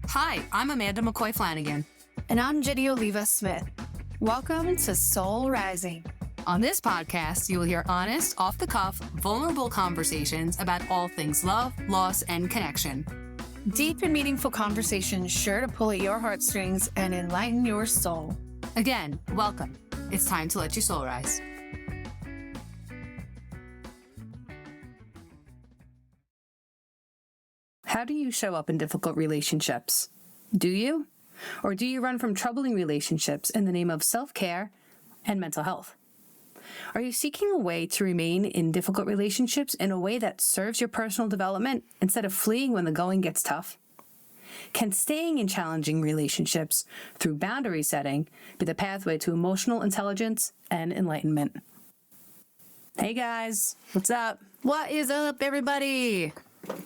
Hi, I'm Amanda McCoy Flanagan. And I'm Ginny Oliva Smith. Welcome to Soul Rising. On this podcast, you will hear honest, off-the-cuff, vulnerable conversations about all things love, loss, and connection. Deep and meaningful conversations sure to pull at your heartstrings and enlighten your soul. Again, welcome. It's time to let your soul rise. How do you show up in difficult relationships? Do you? Or do you run from troubling relationships in the name of self-care and mental health? Are you seeking a way to remain in difficult relationships in a way that serves your personal development instead of fleeing when the going gets tough? Can staying in challenging relationships through boundary setting be the pathway to emotional intelligence and enlightenment? Hey guys, what's up? What is up, everybody?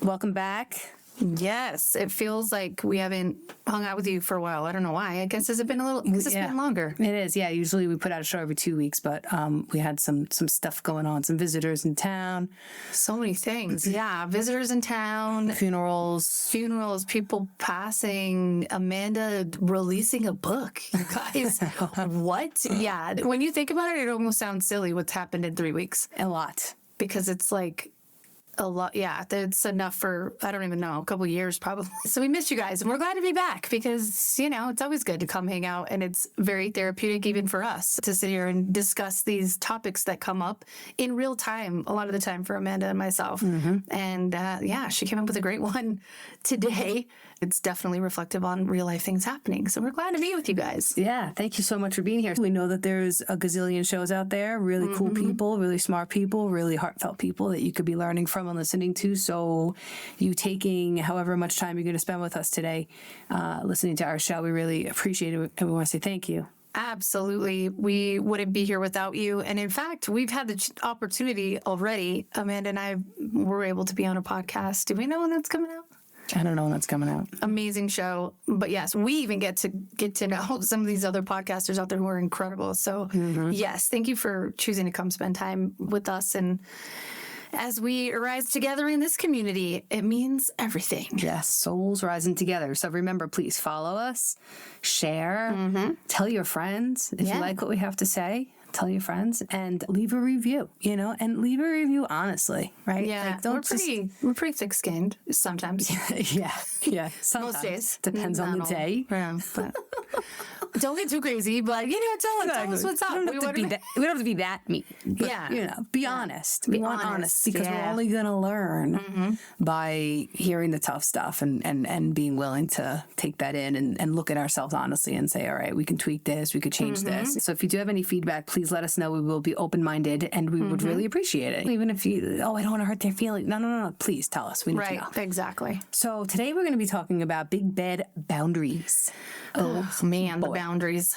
Welcome back. Yes, it feels like we haven't hung out with you for a while. I don't know why. I guess it's been been longer. It is, yeah. Usually we put out a show every 2 weeks, but we had some stuff going on, some visitors in town. So many things. Yeah, visitors in town. Funerals, people passing, Amanda releasing a book. You guys, what? Yeah, when you think about it, it almost sounds silly what's happened in 3 weeks. A lot. Because it's like a lot. Yeah, that's enough for, I don't even know, a couple of years probably. So we missed you guys, and we're glad to be back because, you know, it's always good to come hang out, and it's very therapeutic even for us to sit here and discuss these topics that come up in real time, a lot of the time for Amanda and myself. And yeah, she came up with a great one today. It's definitely reflective on real life things happening. So we're glad to be with you guys. Yeah, thank you so much for being here. We know that there's a gazillion shows out there, really cool people, really smart people, really heartfelt people that you could be learning from and listening to. So you taking however much time you're going to spend with us today, listening to our show, we really appreciate it, and we want to say thank you. Absolutely. We wouldn't be here without you. And in fact, we've had the opportunity already. Amanda and I were able to be on a podcast. Do we know when that's coming out? I don't know when that's coming out. Amazing show. But yes, we even get to know some of these other podcasters out there who are incredible. So yes, thank you for choosing to come spend time with us. And as we rise together in this community, it means everything. Yes, souls rising together. So remember, please follow us, share, tell your friends if you like what we have to say. Tell your friends and leave a review, and leave a review honestly, right? Yeah, like we're pretty thick-skinned sometimes. yeah. Sometimes. Most days. Depends on the day. Yeah, but don't get too crazy, but, tell us what's up. We don't have to be that mean. But, be honest. We want honest because we're only going to learn by hearing the tough stuff and being willing to take that in and look at ourselves honestly and say, all right, we can tweak this, we could change this. So if you do have any feedback, please let us know. We will be open-minded and we would really appreciate it. Even if I don't want to hurt their feelings. No. Please tell us. We need to know. Exactly. So today we're going to be talking about big, bad boundaries. Oh, man, the boundaries.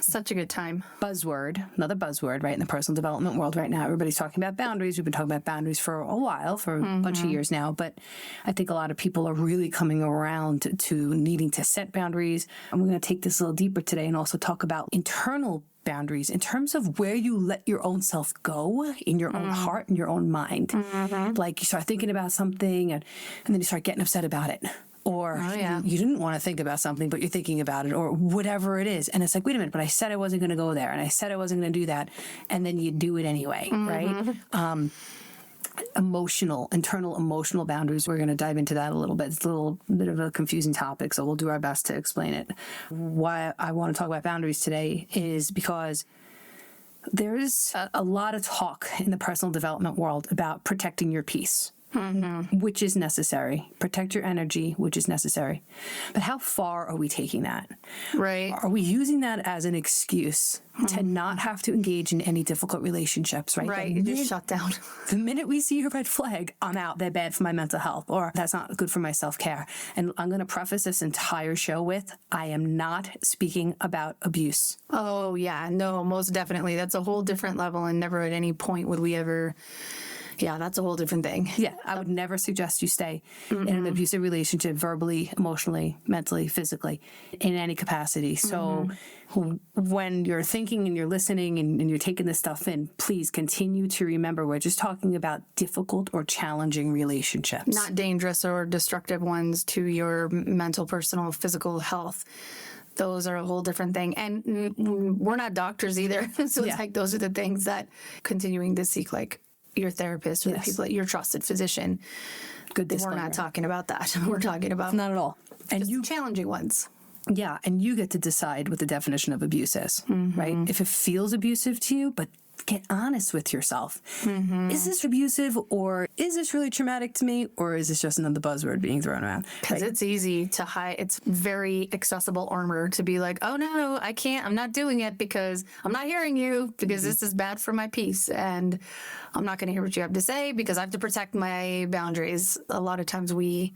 Such a good time. Another buzzword, right? In the personal development world right now, everybody's talking about boundaries. We've been talking about boundaries for a while, for a bunch of years now, but I think a lot of people are really coming around to needing to set boundaries. And we're going to take this a little deeper today and also talk about internal boundaries in terms of where you let your own self go in your own heart and your own mind. Like you start thinking about something and then you start getting upset about it. Or you didn't want to think about something, but you're thinking about it, or whatever it is. And it's like, wait a minute, but I said I wasn't going to go there, and I said I wasn't going to do that. And then you do it anyway, right? Internal emotional boundaries. We're going to dive into that a little bit. It's a little bit of a confusing topic, so we'll do our best to explain it. Why I want to talk about boundaries today is because there's a lot of talk in the personal development world about protecting your peace. Which is necessary. Protect your energy, which is necessary. But how far are we taking that? Right. Are we using that as an excuse to not have to engage in any difficult relationships, right? Right. You just shut down. The minute we see a red flag, I'm out. They're bad for my mental health, or that's not good for my self-care. And I'm going to preface this entire show with, I am not speaking about abuse. Oh, yeah. No, most definitely. That's a whole different level, and never at any point would we ever Yeah, that's a whole different thing. Yeah, I would never suggest you stay in an abusive relationship verbally, emotionally, mentally, physically, in any capacity. So when you're thinking and you're listening and you're taking this stuff in, please continue to remember we're just talking about difficult or challenging relationships. Not dangerous or destructive ones to your mental, personal, physical health. Those are a whole different thing. And we're not doctors either. So it's like those are the things that continuing to seek like your therapist or the people at your trusted physician. Good We're not talking about that. We're talking about not at all. And you challenging ones. Yeah, and you get to decide what the definition of abuse is, right? If it feels abusive to you, but get honest with yourself. Is this abusive, or is this really traumatic to me, or is this just another buzzword being thrown around? Because it's easy to hide. It's very accessible armor to be like, oh no, I can't. I'm not doing it because I'm not hearing you because this is bad for my peace. And I'm not going to hear what you have to say because I have to protect my boundaries. A lot of times we're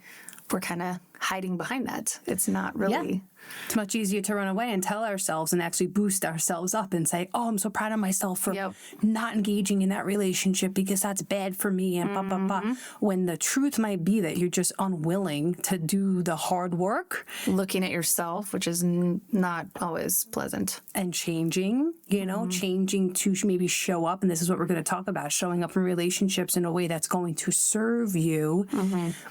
kind of hiding behind that. It's not really. Yeah. It's much easier to run away and tell ourselves and actually boost ourselves up and say, oh, I'm so proud of myself for not engaging in that relationship because that's bad for me and blah, blah, blah. When the truth might be that you're just unwilling to do the hard work. Looking at yourself, which is not always pleasant. And changing, changing to maybe show up. And this is what we're going to talk about, showing up in relationships in a way that's going to serve you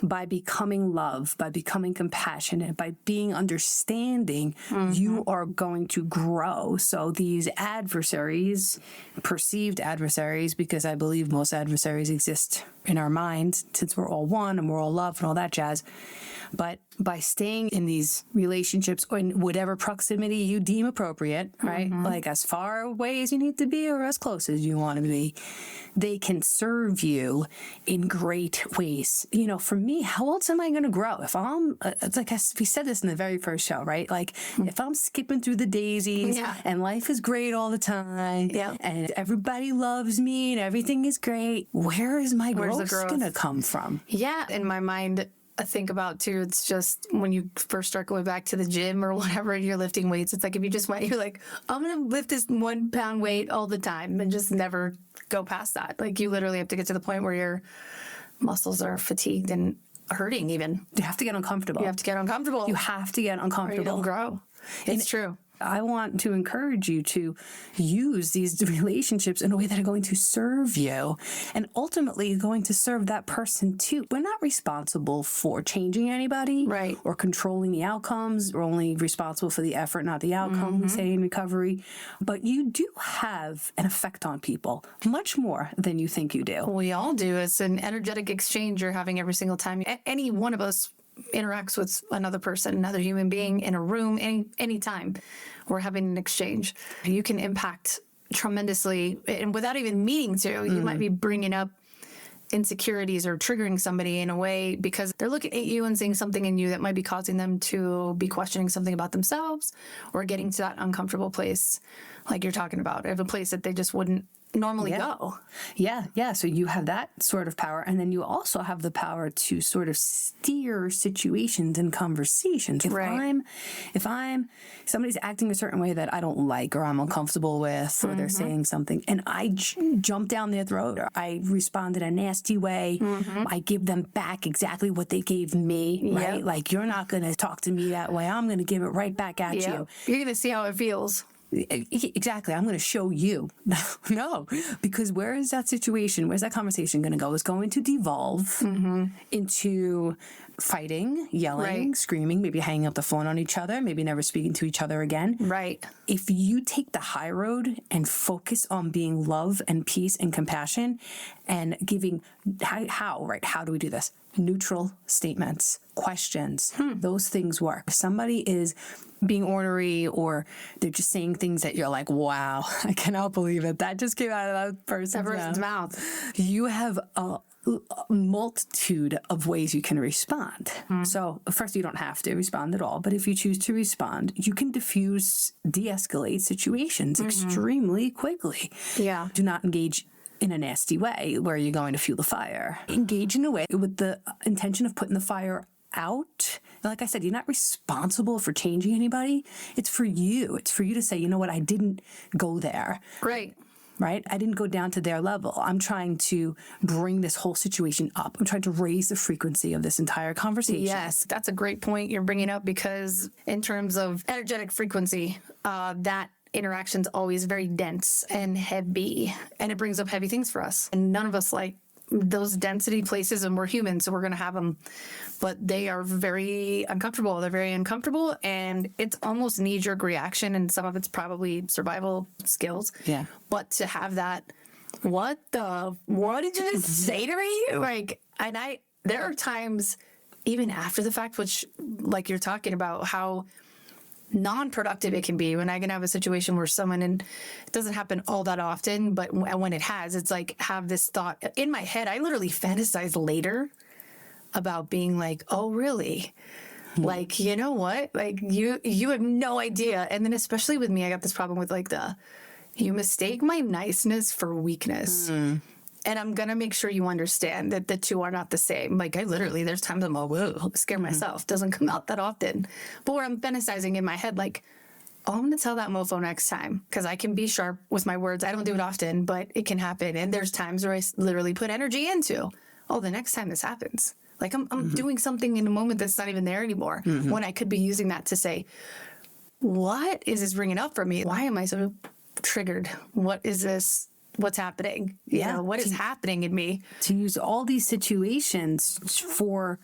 by becoming love, by becoming compassionate, by being understanding. You are going to grow. So these adversaries, perceived adversaries, because I believe most adversaries exist in our minds since we're all one and we're all love and all that jazz. But by staying in these relationships or in whatever proximity you deem appropriate, right? Like as far away as you need to be or as close as you want to be, they can serve you in great ways. For me, how else am I going to grow? If I'm, it's like we said this in the very first show, right? Like if I'm skipping through the daisies and life is great all the time and everybody loves me and everything is great, where is my growth going to come from? Yeah, in my mind, I think about too, it's just when you first start going back to the gym or whatever and you're lifting weights, it's like if you just went, you're like, I'm going to lift this 1 pound weight all the time and just never go past that. Like you literally have to get to the point where your muscles are fatigued and hurting even. You have to get uncomfortable. You have to get uncomfortable. You have to get uncomfortable. Or you don't grow. It's true. I want to encourage you to use these relationships in a way that are going to serve you and ultimately going to serve that person too. We're not responsible for changing anybody or controlling the outcomes. We're only responsible for the effort, not the outcome, we say in recovery. But you do have an effect on people much more than you think you do. We all do. It's an energetic exchange you're having every single time. Any one of us interacts with another person, another human being in a room, anytime we're having an exchange. You can impact tremendously, and without even meaning to, you might be bringing up insecurities or triggering somebody in a way because they're looking at you and seeing something in you that might be causing them to be questioning something about themselves or getting to that uncomfortable place like you're talking about, of a place that they just wouldn't normally go. Yeah. So you have that sort of power. And then you also have the power to sort of steer situations and conversations. If I'm somebody's acting a certain way that I don't like or I'm uncomfortable with, or they're saying something and I jump down their throat or I respond in a nasty way, I give them back exactly what they gave me, right? Like, you're not going to talk to me that way. I'm going to give it right back at you. You're going to see how it feels. Exactly. I'm going to show you. No, because where is that situation? Where's that conversation going to go? It's going to devolve into fighting, yelling, screaming, maybe hanging up the phone on each other, maybe never speaking to each other again. Right. If you take the high road and focus on being love and peace and compassion and giving, how do we do this? Neutral statements, questions, those things work. If somebody is being ornery or they're just saying things that you're like, wow, I cannot believe it. That just came out of that person's mouth. You have a multitude of ways you can respond. So first, you don't have to respond at all, but if you choose to respond, you can de-escalate situations extremely quickly. Yeah. Do not engage in a nasty way where you're going to fuel the fire. Engage in a way with the intention of putting the fire out. Like I said, you're not responsible for changing anybody. It's for you. It's for you to say, you know what, I didn't go there. Right. right? I didn't go down to their level. I'm trying to bring this whole situation up. I'm trying to raise the frequency of this entire conversation. Yes, that's a great point you're bringing up, because in terms of energetic frequency, that interaction's always very dense and heavy, and it brings up heavy things for us. And none of us like those density places, and we're human, so we're going to have them. But they are very uncomfortable. They're very uncomfortable, and it's almost knee-jerk reaction, and some of it's probably survival skills. Yeah. But to have that, what did you just say to me? Like, and there are times, even after the fact, which, like you're talking about, how non-productive it can be when I can have a situation where someone, and it doesn't happen all that often, but when it has, it's like, have this thought in my head. I literally fantasize later about being like, oh, really? Like, you know what? Like, you have no idea. And then especially with me, I got this problem with like you mistake my niceness for weakness. And I'm going to make sure you understand that the two are not the same. Like, there's times I'm like, whoa, scare myself. Doesn't come out that often. But where I'm fantasizing in my head, like, oh, I'm going to tell that mofo next time, because I can be sharp with my words. I don't do it often, but it can happen. And there's times where I literally put energy into, oh, the next time this happens. Like, I'm doing something in a moment that's not even there anymore, when I could be using that to say, what is this bringing up for me? Why am I so triggered? What is this? What's happening? You know, what is happening in me? To use all these situations for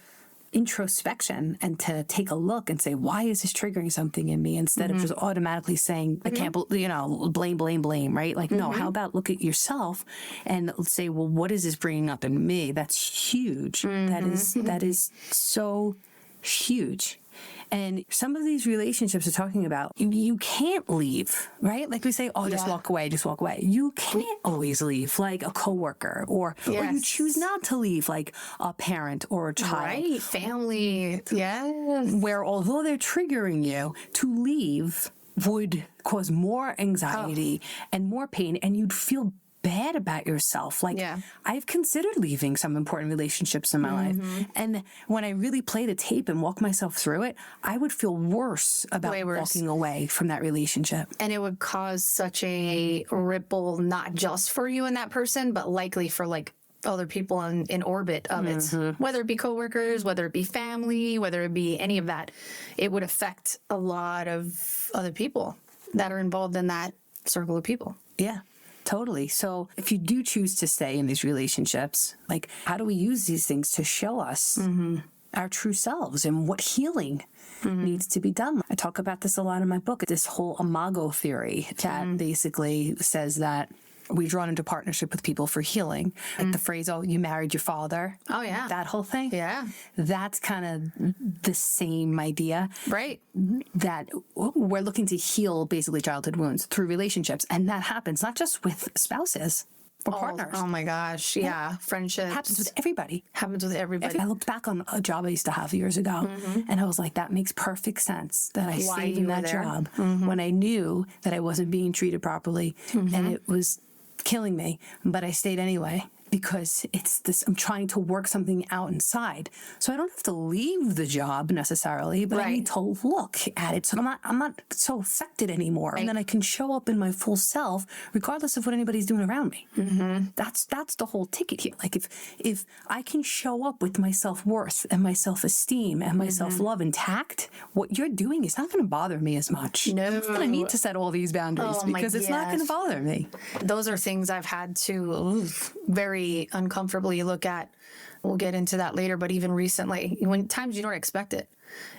introspection and to take a look and say, why is this triggering something in me? Instead of just automatically saying, I can't, blame, right? Like, no, how about look at yourself and say, well, what is this bringing up in me? That's huge. That is so huge. And some of these relationships are talking about, you can't leave, right? Like we say, oh, just walk away, just walk away. You can't always leave, like a coworker, or you choose not to leave, like a parent or a child. Right, family, Where although they're triggering you, to leave would cause more anxiety and more pain, and you'd feel bad about yourself. Like, I've considered leaving some important relationships in my life. And when I really play the tape and walk myself through it, I would feel worse about walking away from that relationship. And it would cause such a ripple, not just for you and that person, but likely for like other people in orbit of it, whether it be coworkers, whether it be family, whether it be any of that. It would affect a lot of other people that are involved in that circle of people. Yeah. Totally. So if you do choose to stay in these relationships, like, how do we use these things to show us our true selves and what healing needs to be done? I talk about this a lot in my book, this whole imago theory that basically says that we're drawn into partnership with people for healing. Like the phrase, oh, you married your father. Oh, yeah. That whole thing. Yeah. That's kind of the same idea. Right. That we're looking to heal basically childhood wounds through relationships. And that happens not just with spouses or partners. Oh my gosh. Yeah. Friendships. Happens with everybody. Happens with everybody. I looked back on a job I used to have years ago, and I was like, that makes perfect sense that I stayed in that job when I knew that I wasn't being treated properly and it was killing me, but I stayed anyway, because it's this, I'm trying to work something out inside. So I don't have to leave the job necessarily, but I need to look at it. So I'm not so affected anymore. And then I can show up in my full self, regardless of what anybody's doing around me. That's the whole ticket here. Like, if I can show up with my self-worth and my self-esteem and my self-love intact, what you're doing is not going to bother me as much. No. I'm going to need to set all these boundaries because it's not going to bother me. Those are things I've had to very uncomfortably look at. We'll get into that later, but even recently, when times you don't expect it.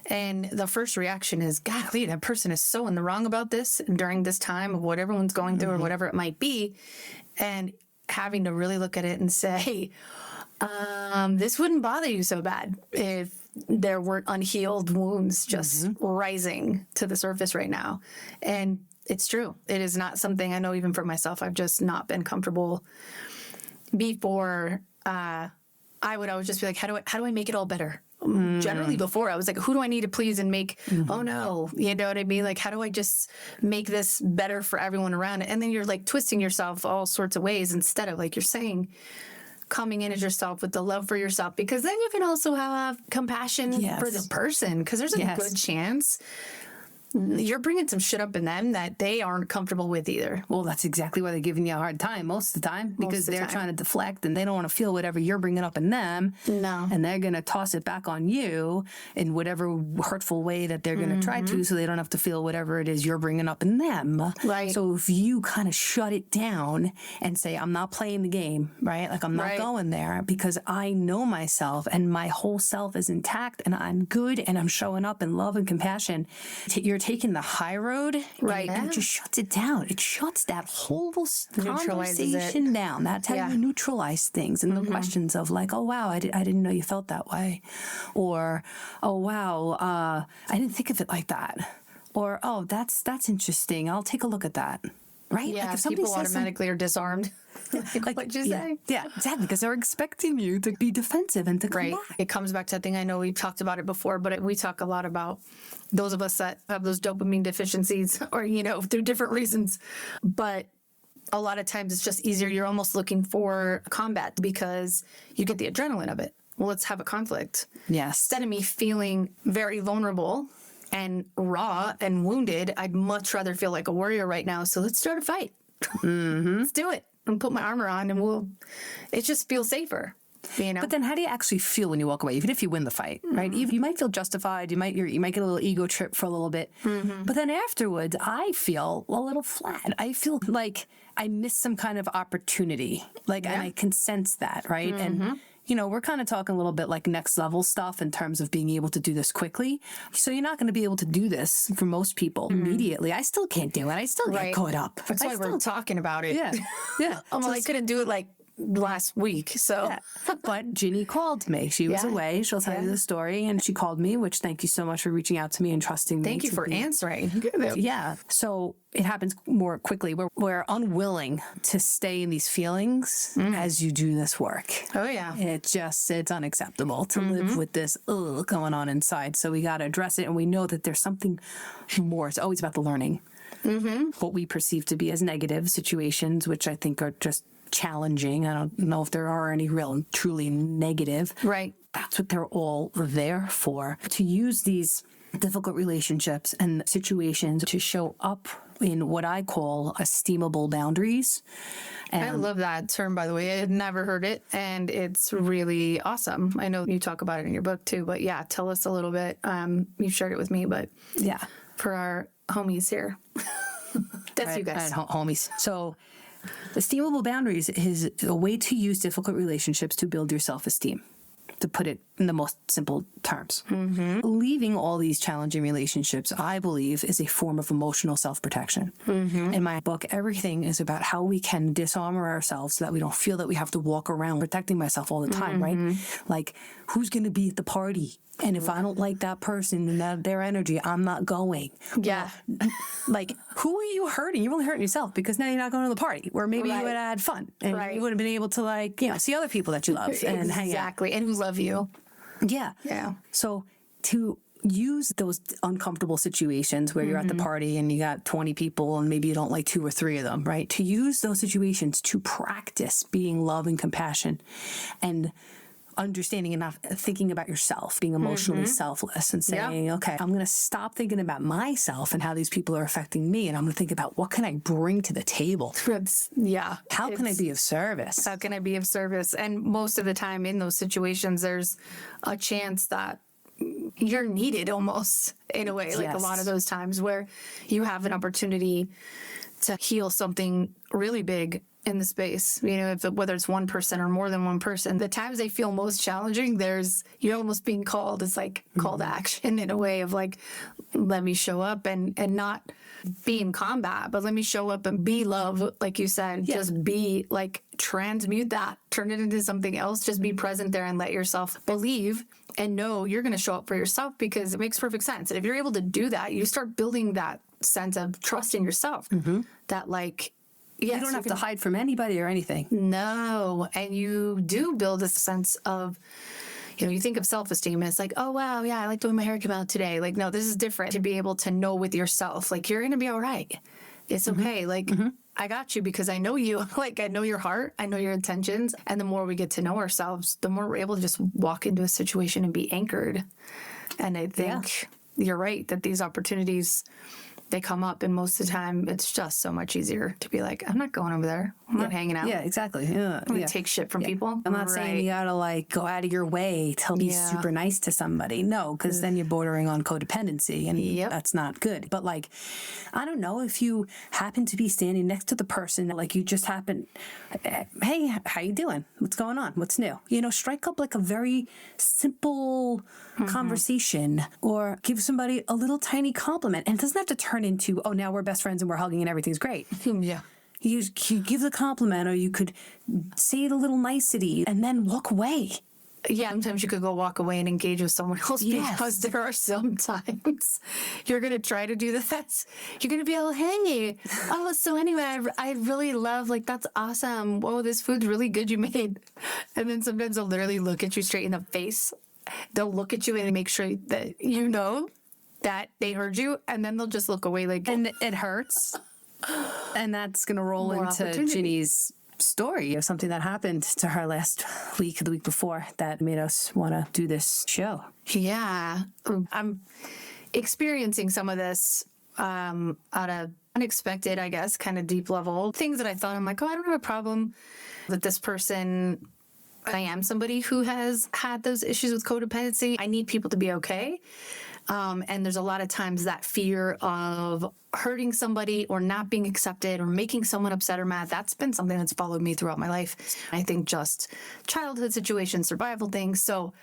And the first reaction is, golly, that person is so in the wrong about this during this time of what everyone's going through or whatever it might be. And having to really look at it and say, this wouldn't bother you so bad if there weren't unhealed wounds just rising to the surface right now. And it's true. It is not something I know, even for myself, I've just not been comfortable before. I would always just be like, how do I make it all better? Generally before, I was like, who do I need to please and make, oh no, you know what I mean? Like, how do I just make this better for everyone around it? And then you're like twisting yourself all sorts of ways instead of, like you're saying, coming in as yourself with the love for yourself, because then you can also have compassion for the person, because there's a good chance you're bringing some shit up in them that they aren't comfortable with either. Well, that's exactly why they're giving you a hard time most of the time, because they're trying to deflect and they don't want to feel whatever you're bringing up in them. No. And they're going to toss it back on you in whatever hurtful way that they're going to try to, so they don't have to feel whatever it is you're bringing up in them. Right. So if you kind of shut it down and say, I'm not playing the game, right? Like I'm not going there because I know myself and my whole self is intact and I'm good and I'm showing up in love and compassion. You're taking the high road, right? And it just shuts it down. It shuts that whole conversation it down. That's how you neutralize things and the questions of like, oh wow, I didn't know you felt that way, or oh wow, I didn't think of it like that, or oh that's interesting. I'll take a look at that. Right? Yeah, like if somebody people automatically are disarmed. Like, what'd you say? Yeah, exactly. Because they're expecting you to be defensive and to come back. It comes back to that thing. I know we talked about it before, but we talk a lot about those of us that have those dopamine deficiencies or, through different reasons. But a lot of times it's just easier. You're almost looking for combat because you get the adrenaline of it. Well, let's have a conflict. Yes. Instead of me feeling very vulnerable and raw and wounded, I'd much rather feel like a warrior right now. So let's start a fight. Let's do it and put my armor on and it just feels safer. But then how do you actually feel when you walk away, even if you win the fight, right? You might feel justified. You might get a little ego trip for a little bit. But then afterwards, I feel a little flat. I feel like I missed some kind of opportunity. And I can sense that, right? And we're kind of talking a little bit like next level stuff in terms of being able to do this quickly. So you're not going to be able to do this for most people immediately. I still can't do it. I still get caught up. That's why we're talking about it. Yeah. Yeah. I couldn't do it last week. So, but Ginny called me. She was away. She'll tell you the story. And she called me, which thank you so much for reaching out to me and trusting me. Thank you for answering. Yeah. So it happens more quickly. We're unwilling to stay in these feelings as you do this work. Oh, yeah. It's unacceptable to live with this going on inside. So we got to address it. And we know that there's something more. It's always about the learning. What we perceive to be as negative situations, which I think are just challenging. I don't know if there are any real truly negative. Right. That's what they're all there for. To use these difficult relationships and situations to show up in what I call esteemable boundaries. And I love that term, by the way. I had never heard it, and it's really awesome. I know you talk about it in your book too, but yeah, tell us a little bit. You shared it with me, but yeah, for our homies here. That's you guys. Homies. So esteemable boundaries is a way to use difficult relationships to build your self-esteem, to put it in the most simple terms. Leaving all these challenging relationships, I believe, is a form of emotional self-protection. In my book, everything is about how we can disarm ourselves so that we don't feel that we have to walk around protecting myself all the time, right? Like, who's going to be at the party? And if I don't like that person and their energy, I'm not going. Yeah. Like, who are you hurting? You're only hurting yourself because now you're not going to the party where maybe you would have had fun and you would have been able to see other people that you love and hang out. Exactly. And who love you. Yeah. Yeah. So to use those uncomfortable situations where you're at the party and you got 20 people and maybe you don't like 2 or 3 of them, right? To use those situations to practice being love and compassion and understanding and not thinking about yourself, being emotionally selfless and saying, okay, I'm going to stop thinking about myself and how these people are affecting me. And I'm going to think about what can I bring to the table? How can I be of service? How can I be of service? And most of the time in those situations, there's a chance that you're needed almost in a way, like a lot of those times where you have an opportunity to heal something really big in the space, whether it's one person or more than one person. The times they feel most challenging, you're almost being called. It's like call to action in a way of like, let me show up and not be in combat, but let me show up and be love, like you said. Just be like, transmute that, turn it into something else. Just be present there and let yourself believe and know you're going to show up for yourself because it makes perfect sense. And if you're able to do that, you start building that sense of trust in yourself. That like, you don't have to hide from anybody or anything. No. And you do build a sense of, you think of self-esteem as like, oh, wow, yeah, I like the way my hair came out today. Like, no, this is different. To be able to know with yourself, like, you're going to be all right. It's okay. Like, I got you because I know you. Like, I know your heart. I know your intentions. And the more we get to know ourselves, the more we're able to just walk into a situation and be anchored. And I think you're right that these opportunities, they come up, and most of the time it's just so much easier to be like, I'm not going over there. I'm not hanging out. Yeah, exactly. Yeah, I'm gonna take shit from people. I'm not saying you gotta like go out of your way to be super nice to somebody. No, because then you're bordering on codependency, and that's not good. But like, I don't know, if you happen to be standing next to the person, like you just happen, hey, how you doing? What's going on? What's new? You know, strike up like a very simple conversation, or give somebody a little tiny compliment, and it doesn't have to turn into, oh, now we're best friends and we're hugging and everything's great. Yeah. You give the compliment, or you could say the little nicety and then walk away. Yeah, sometimes you could go walk away and engage with someone else, because there are sometimes you're going to try to do that. You're going to be all, hey, oh, so anyway, I really love, like, that's awesome. Whoa, this food's really good you made. And then sometimes they'll literally look at you straight in the face. They'll look at you and make sure that you know that they heard you, and then they'll just look away like... And it hurts. And that's going to roll into Ginny's story of something that happened to her last week, the week before, that made us want to do this show. Yeah. I'm experiencing some of this at a unexpected, I guess, kind of deep level. Things that I thought, I'm like, oh, I don't have a problem with this person. I am somebody who has had those issues with codependency. I need people to be okay. And there's a lot of times that fear of hurting somebody or not being accepted or making someone upset or mad. That's been something that's followed me throughout my life. I think just childhood situations, survival things. So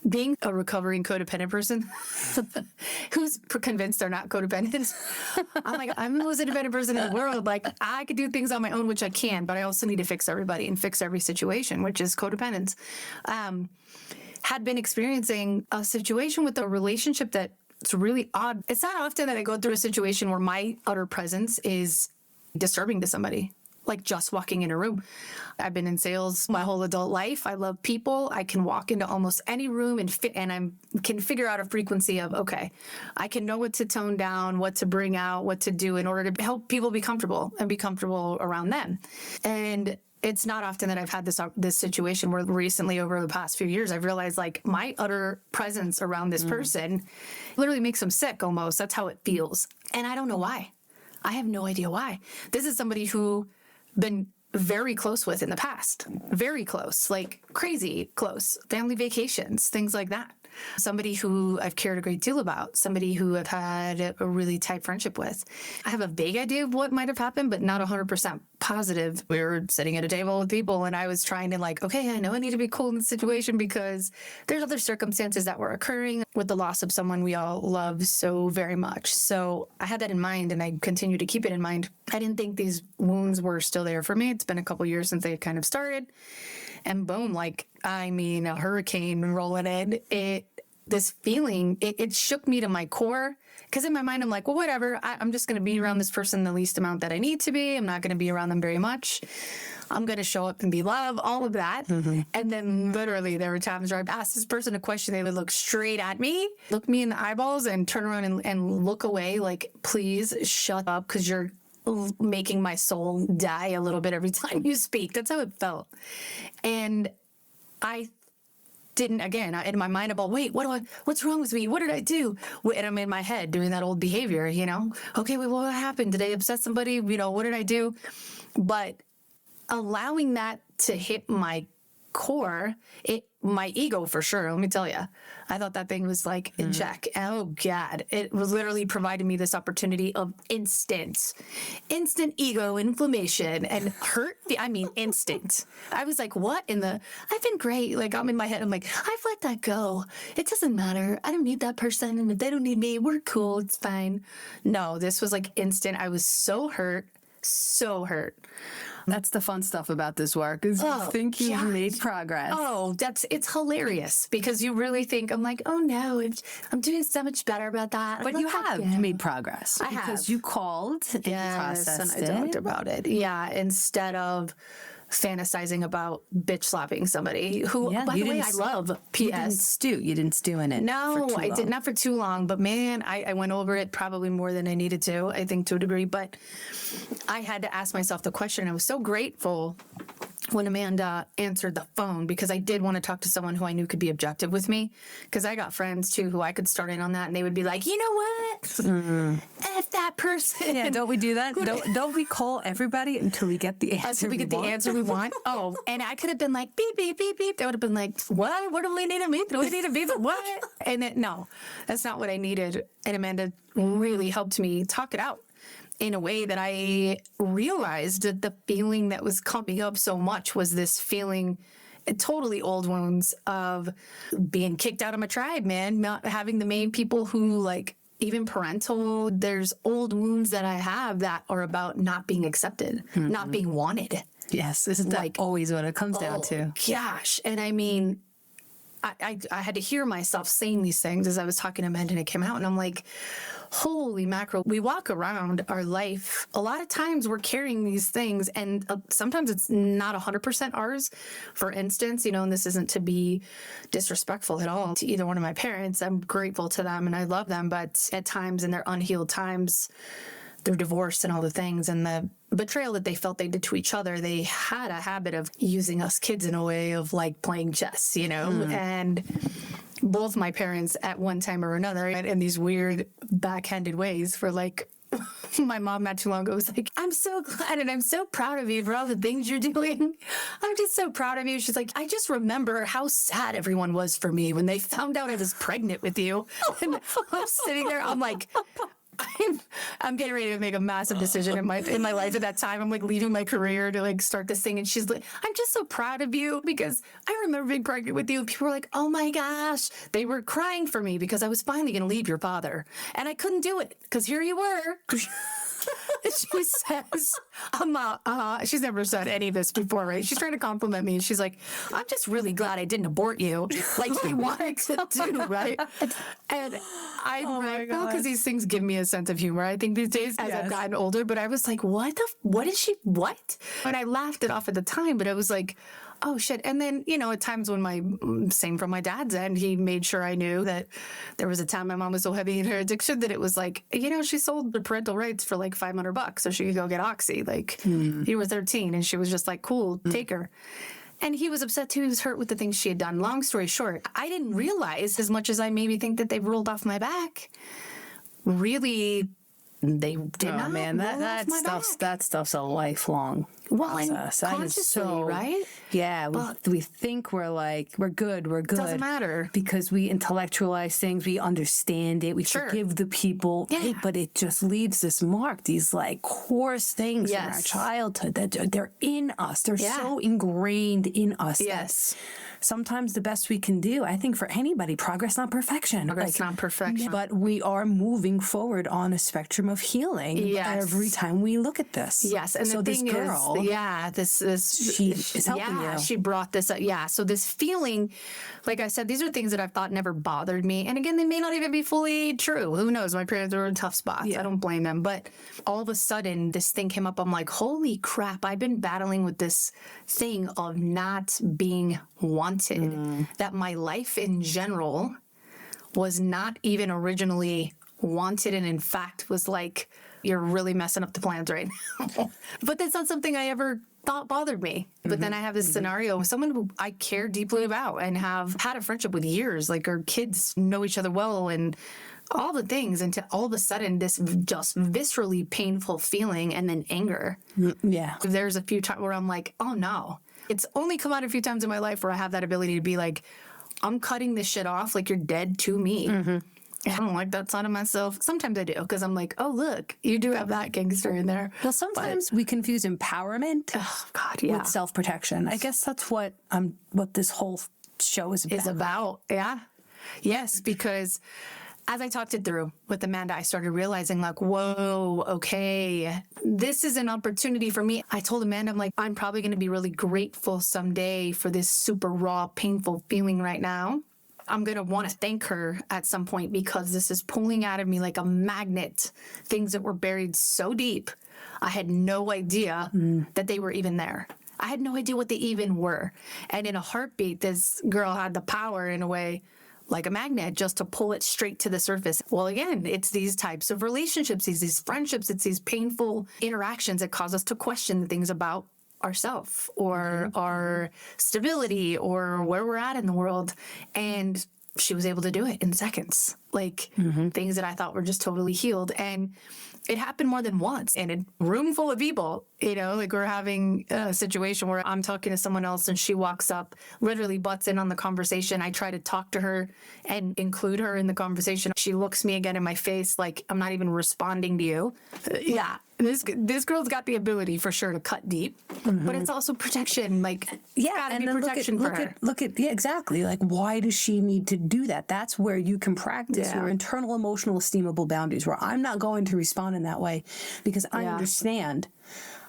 being a recovering codependent person who's convinced they're not codependent, I'm like, I'm the most independent person in the world. Like, I could do things on my own, which I can, but I also need to fix everybody and fix every situation, which is codependence. Had been experiencing a situation with a relationship that it's really odd. It's not often that I go through a situation where my utter presence is disturbing to somebody, like just walking in a room. I've been in sales my whole adult life. I love people. I can walk into almost any room and can figure out a frequency of, okay, I can know what to tone down, what to bring out, what to do in order to help people be comfortable and be comfortable around them. And it's not often that I've had this situation where recently, over the past few years, I've realized like my utter presence around this person literally makes them sick almost. That's how it feels. And I don't know why. I have no idea why. This is somebody who been very close with in the past. Very close, like crazy close. Family vacations, things like that. Somebody who I've cared a great deal about, somebody who I've had a really tight friendship with. I have a vague idea of what might have happened, but not 100% positive. We were sitting at a table with people and I was trying to like, okay, I know I need to be cool in this situation because there's other circumstances that were occurring with the loss of someone we all love so very much. So I had that in mind and I continue to keep it in mind. I didn't think these wounds were still there for me. It's been a couple years since they kind of started. And boom, like, I mean, a hurricane rolling in, this feeling, it shook me to my core. Because in my mind, I'm like, well, whatever. I'm just going to be around this person the least amount that I need to be. I'm not going to be around them very much. I'm going to show up and be love, all of that. And then literally there were times where I've asked this person a question. They would look straight at me, look me in the eyeballs and turn around and look away like, please shut up because you're making my soul die a little bit every time you speak. That's how it felt. And I didn't, again, in my mind about, wait, what's wrong with me? What did I do? And I'm in my head doing that old behavior, you know? Okay, wait, what happened? Did I upset somebody? You know, what did I do? But allowing that to hit my core, my ego for sure, let me tell you, I thought that thing was like in check. Oh God, it was literally providing me this opportunity of instant ego inflammation and hurt. I mean, instant. I was like, what in the, I've been great. Like I'm in my head, I'm like, I've let that go. It doesn't matter. I don't need that person. And if they don't need me, we're cool. It's fine. No, this was like instant. I was so hurt. That's the fun stuff about this work is you think you've made progress. Oh, it's hilarious because you really think, I'm like, oh no, I'm doing so much better about that. But you have made progress. I because have. you called and you processed and I talked about it. Yeah, instead of fantasizing about bitch slapping somebody who, by the way, I love. P.S. You didn't stew in it. No, I did not for too long. But man, I went over it probably more than I needed to, I think, to a degree. But I had to ask myself the question. I was so grateful when Amanda answered the phone, because I did want to talk to someone who I knew could be objective with me. Because I got friends too who I could start in on that, and they would be like, you know what? F that person. Yeah, don't we do that? Don't we call everybody until we get the answer? Until we get the answer we want. Oh, and I could have been like, beep, beep, beep, beep. They would have been like, what? What do we need to beep? Do we need to beep? What? And then, no, that's not what I needed. And Amanda really helped me talk it out in a way that I realized that the feeling that was coming up so much was this feeling, totally old wounds of being kicked out of my tribe, man, not having the main people who, like, even parental, there's old wounds that I have that are about not being accepted, not being wanted. Yes, isn't that like, always what it comes down to? Gosh. And I mean, I had to hear myself saying these things as I was talking to Amanda, and it came out, and I'm like, holy mackerel. We walk around our life. A lot of times we're carrying these things, and sometimes it's not 100% ours. For instance, and this isn't to be disrespectful at all to either one of my parents. I'm grateful to them and I love them, but at times in their unhealed times, their divorce and all the things and the betrayal that they felt they did to each other, they had a habit of using us kids in a way of like playing chess, and both my parents at one time or another in these weird backhanded ways for like, my mom not too long ago was like, I'm so glad and I'm so proud of you for all the things you're doing. I'm just so proud of you. She's like, I just remember how sad everyone was for me when they found out I was pregnant with you. And I'm sitting there, I'm like, I'm getting ready to make a massive decision in my life at that time. I'm like leaving my career to like start this thing. And she's like, I'm just so proud of you because I remember being pregnant with you. People were like, oh my gosh. They were crying for me because I was finally going to leave your father. And I couldn't do it because here you were. And she says, I'm not, she's never said any of this before, right? She's trying to compliment me. And she's like, I'm just really glad I didn't abort you like you wanted to do, right? And I feel because these things give me a sense of humor, I think these days as I've gotten older, but I was like, what did she, what? And I laughed it off at the time, but I was like, oh shit. And then, at times when same from my dad's end, he made sure I knew that there was a time my mom was so heavy in her addiction that it was like, she sold the parental rights for like $500 so she could go get Oxy. Like you were 13 and she was just like, cool, take her. And he was upset too. He was hurt with the things she had done. Long story short, I didn't realize, as much as I maybe think that they've rolled off my back, really they did not. Man, that stuff's a lifelong process. Consciously, right? Yeah, we think we're good. Doesn't matter because we intellectualize things, we understand it, we forgive the people, but it just leaves this mark. These like coarse things from our childhood that they're in us. They're so ingrained in us. Yes. Sometimes the best we can do, I think for anybody, progress, not perfection. Progress, not perfection. But we are moving forward on a spectrum of healing every time we look at this. Yes. And so the thing this girl, she is helping you. She brought this up. Yeah. So this feeling, like I said, these are things that I've thought never bothered me. And again, they may not even be fully true. Who knows? My parents were in tough spots. I don't blame them. But all of a sudden, this thing came up. I'm like, holy crap. I've been battling with this thing of not being wanted. That my life in general was not even originally wanted, and in fact was like, you're really messing up the plans right now. But that's not something I ever thought bothered me. But then I have this scenario with someone who I care deeply about and have had a friendship with years, like our kids know each other well and all the things, and to all of a sudden this just viscerally painful feeling and then anger. There's a few times where I'm like, oh no. It's only come out a few times in my life where I have that ability to be like, I'm cutting this shit off like you're dead to me. I don't like that side of myself. Sometimes I do, because I'm like, oh, look, you do have that gangster in there. Well, sometimes we confuse empowerment with self-protection. I guess that's what this whole show is about. Yes, because as I talked it through with Amanda, I started realizing like, whoa, okay, this is an opportunity for me. I told Amanda, I'm like, I'm probably going to be really grateful someday for this super raw, painful feeling right now. I'm going to want to thank her at some point because this is pulling out of me like a magnet, things that were buried so deep. I had no idea that they were even there. I had no idea what they even were. And in a heartbeat, this girl had the power in a way like a magnet just to pull it straight to the surface. Well, again, it's these types of relationships, these friendships, it's these painful interactions that cause us to question the things about ourself or our stability or where we're at in the world. And she was able to do it in seconds, like things that I thought were just totally healed. And it happened more than once in a room full of people, like we're having a situation where I'm talking to someone else and she walks up, literally butts in on the conversation. I try to talk to her and include her in the conversation. She looks me again in my face like, I'm not even responding to you. Yeah. This girl's got the ability for sure to cut deep, but it's also protection. Like, gotta be protection for her. Yeah, exactly. Like, why does she need to do that? That's where you can practice your internal, emotional, esteemable boundaries, where I'm not going to respond in that way because I understand.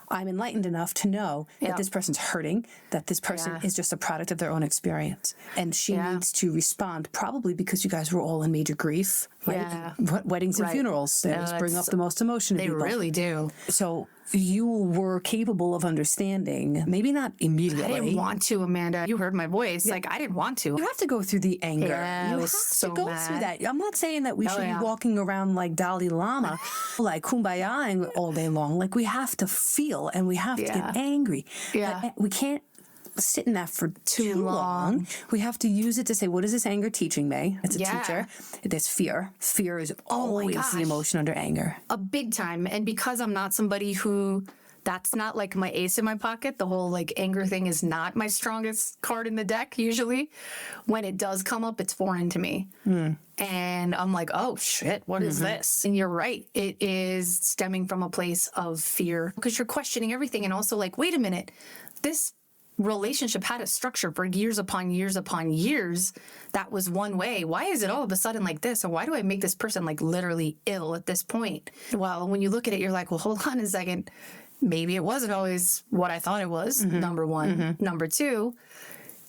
I'm enlightened enough to know that this person's hurting, that this person is just a product of their own experience. And she needs to respond, probably because you guys were all in major grief, right? Yeah. Weddings and funerals, they just bring up the most emotion in people. They really do. So you were capable of understanding, maybe not immediately. I didn't want to, Amanda. You heard my voice. Like, I didn't want to. You have to go through the anger. Yeah, you have so to go mad. through that. I'm not saying that we should be walking around like Dalai Lama, like kumbaya all day long. Like, we have to feel and we have to get angry. Yeah. But we can't sit in that for too long. We have to use it to say, what is this anger teaching me? It's a teacher. There's fear. Fear is always the emotion under anger. A big time. And because I'm not somebody who, that's not like my ace in my pocket. The whole like anger thing is not my strongest card in the deck usually. When it does come up, it's foreign to me. And I'm like, oh shit, what is this? And you're right. It is stemming from a place of fear because you're questioning everything. And also like, wait a minute, this relationship had a structure for years upon years upon years. That was one way. Why is it all of a sudden like this? Or why do I make this person like literally ill at this point? Well, when you look at it, you're like, well, hold on a second. Maybe it wasn't always what I thought it was, number one. Number two,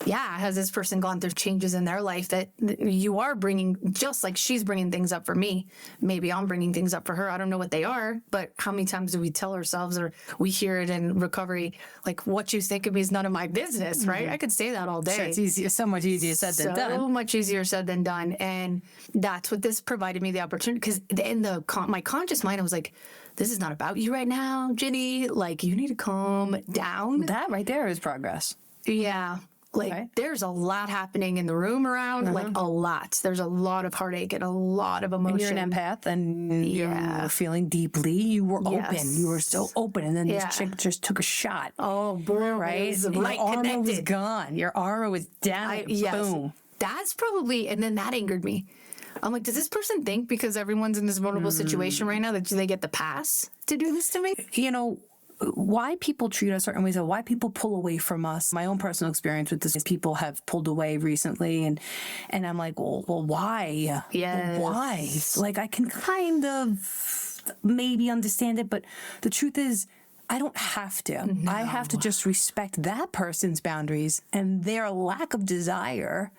has this person gone through changes in their life that you are bringing, just like she's bringing things up for me. Maybe I'm bringing things up for her. I don't know what they are, but how many times do we tell ourselves or we hear it in recovery, like, what you think of me is none of my business, right? I could say that all day. Sure, it's easier, so much easier said than done. So much easier said than done. And that's what this provided me the opportunity, because in my conscious mind, I was like, this is not about you right now, Ginny. Like, you need to calm down. That right there is progress. Yeah. Like, there's a lot happening in the room around, like a lot. There's a lot of heartache and a lot of emotion. And you're an empath and you were feeling deeply. You were open. You were so open. And then this chick just took a shot. Oh, bro. Right? Your aura was gone. Your aura was down. Boom. That's probably, and then that angered me. I'm like, does this person think because everyone's in this vulnerable situation right now that they get the pass to do this to me? You know, why people treat us certain ways or why people pull away from us. My own personal experience with this is people have pulled away recently and I'm like, well, why? Yes. Why? Like, I can kind of maybe understand it, but the truth is I don't have to. No. I have to just respect that person's boundaries and their lack of desire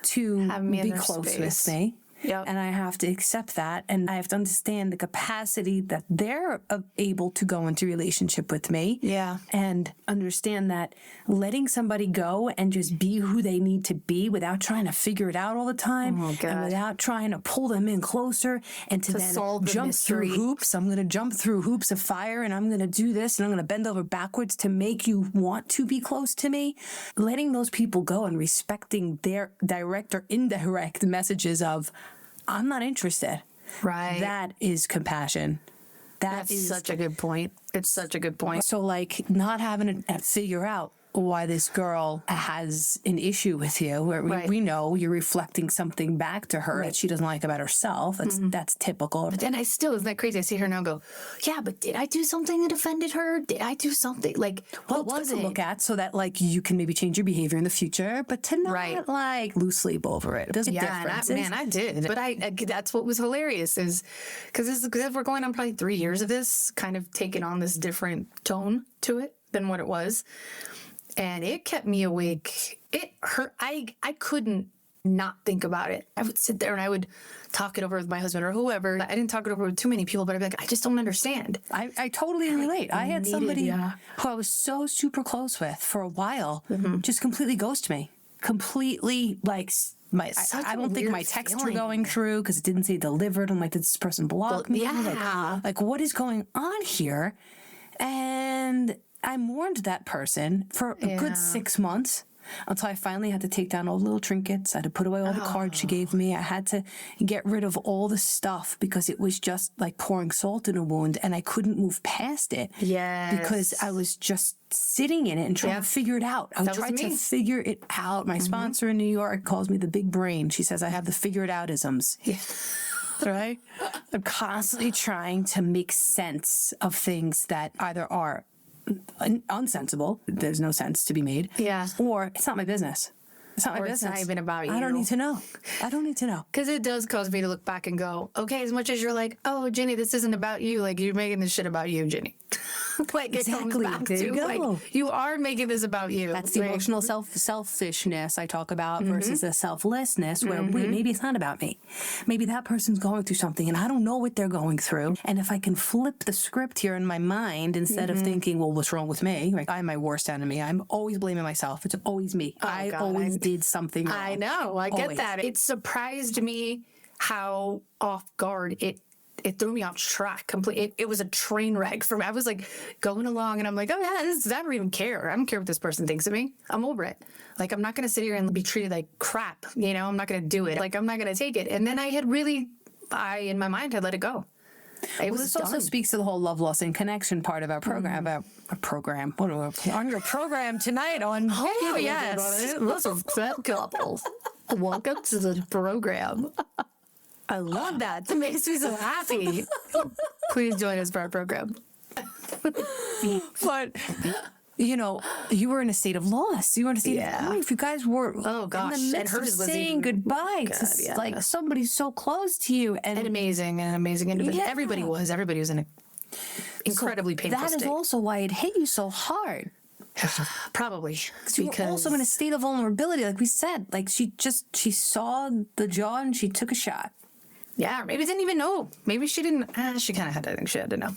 to be close with me. Yep. And I have to accept that. And I have to understand the capacity that they're able to go into relationship with me. Yeah. And understand that letting somebody go and just be who they need to be without trying to figure it out all the time. Oh, God. And without trying to pull them in closer and to then solve the jump mystery. through hoops. I'm going to jump through hoops of fire and I'm going to do this and I'm going to bend over backwards to make you want to be close to me. Letting those people go and respecting their direct or indirect messages of, I'm not interested. Right. That is compassion. That's such a good point. It's such a good point. So, like, not having to figure out why this girl has an issue with you, where we know you're reflecting something back to her that she doesn't like about herself. That's typical. But then isn't that crazy? I see her now and go, yeah, but did I do something that offended her? Did I do something? Like, what was it? To look at so that, like, you can maybe change your behavior in the future, but to not, like, lose sleep over it. There's differences. Man, I did. But that's what was hilarious is because we're going on probably 3 years of this, kind of taking on this different tone to it than what it was. And it kept me awake. It hurt. I couldn't not think about it. I would sit there and I would talk it over with my husband or whoever. I didn't talk it over with too many people, but I'd be like, I just don't understand. I totally relate. I had somebody who I was so super close with for a while just completely ghost me. Completely, like, I don't think my texts were going through because it didn't say delivered. I'm like, did this person block me? Yeah. Like, what is going on here? And I mourned that person for a good 6 months until I finally had to take down all the little trinkets. I had to put away all the cards she gave me. I had to get rid of all the stuff because it was just like pouring salt in a wound, and I couldn't move past it. Yes. Because I was just sitting in it and trying to figure it out. I tried to figure it out. My sponsor in New York calls me the big brain. She says I have the figure it out isms. Yeah. Right? I'm constantly trying to make sense of things that either are unsensible, there's no sense to be made, or it's not my business. It's not my business. It's not even about you. I don't need to know. I don't need to know. Because it does cause me to look back and go, okay, as much as you're like, oh, Ginny, this isn't about you. Like, you're making this shit about you, Ginny. Like, exactly. It comes back there you go. Like, you are making this about you. That's the emotional selfishness I talk about versus the selflessness where, wait, maybe it's not about me. Maybe that person's going through something and I don't know what they're going through. And if I can flip the script here in my mind instead of thinking, well, what's wrong with me? Like, I'm my worst enemy. I'm always blaming myself. It's always me. I always did something wrong. I know. I get that. It surprised me how off guard it threw me off track completely. It was a train wreck for me. I was like going along and I'm like, oh yeah, I don't even care. I don't care what this person thinks of me. I'm over it. Like, I'm not going to sit here and be treated like crap. You know, I'm not going to do it. Like, I'm not going to take it. And then in my mind, had let it go. This also speaks to the whole love, loss, and connection part of our program. Our program. What are we on your program tonight on? Oh, yes. Listen, couples. Welcome to the program. I love that. That makes me so happy. Please join us for our program. But, you know, you were in a state of loss. You were in a state of grief. You guys were in the midst of saying goodbye to like somebody so close to you. And an amazing individual. Yeah. Everybody was in an incredibly painful state. That is also why it hit you so hard. Probably. Because you were also in a state of vulnerability, like we said. Like, she saw the jaw and she took a shot. Yeah, maybe didn't even know. Maybe she didn't. She kind of had to. I think she had to know.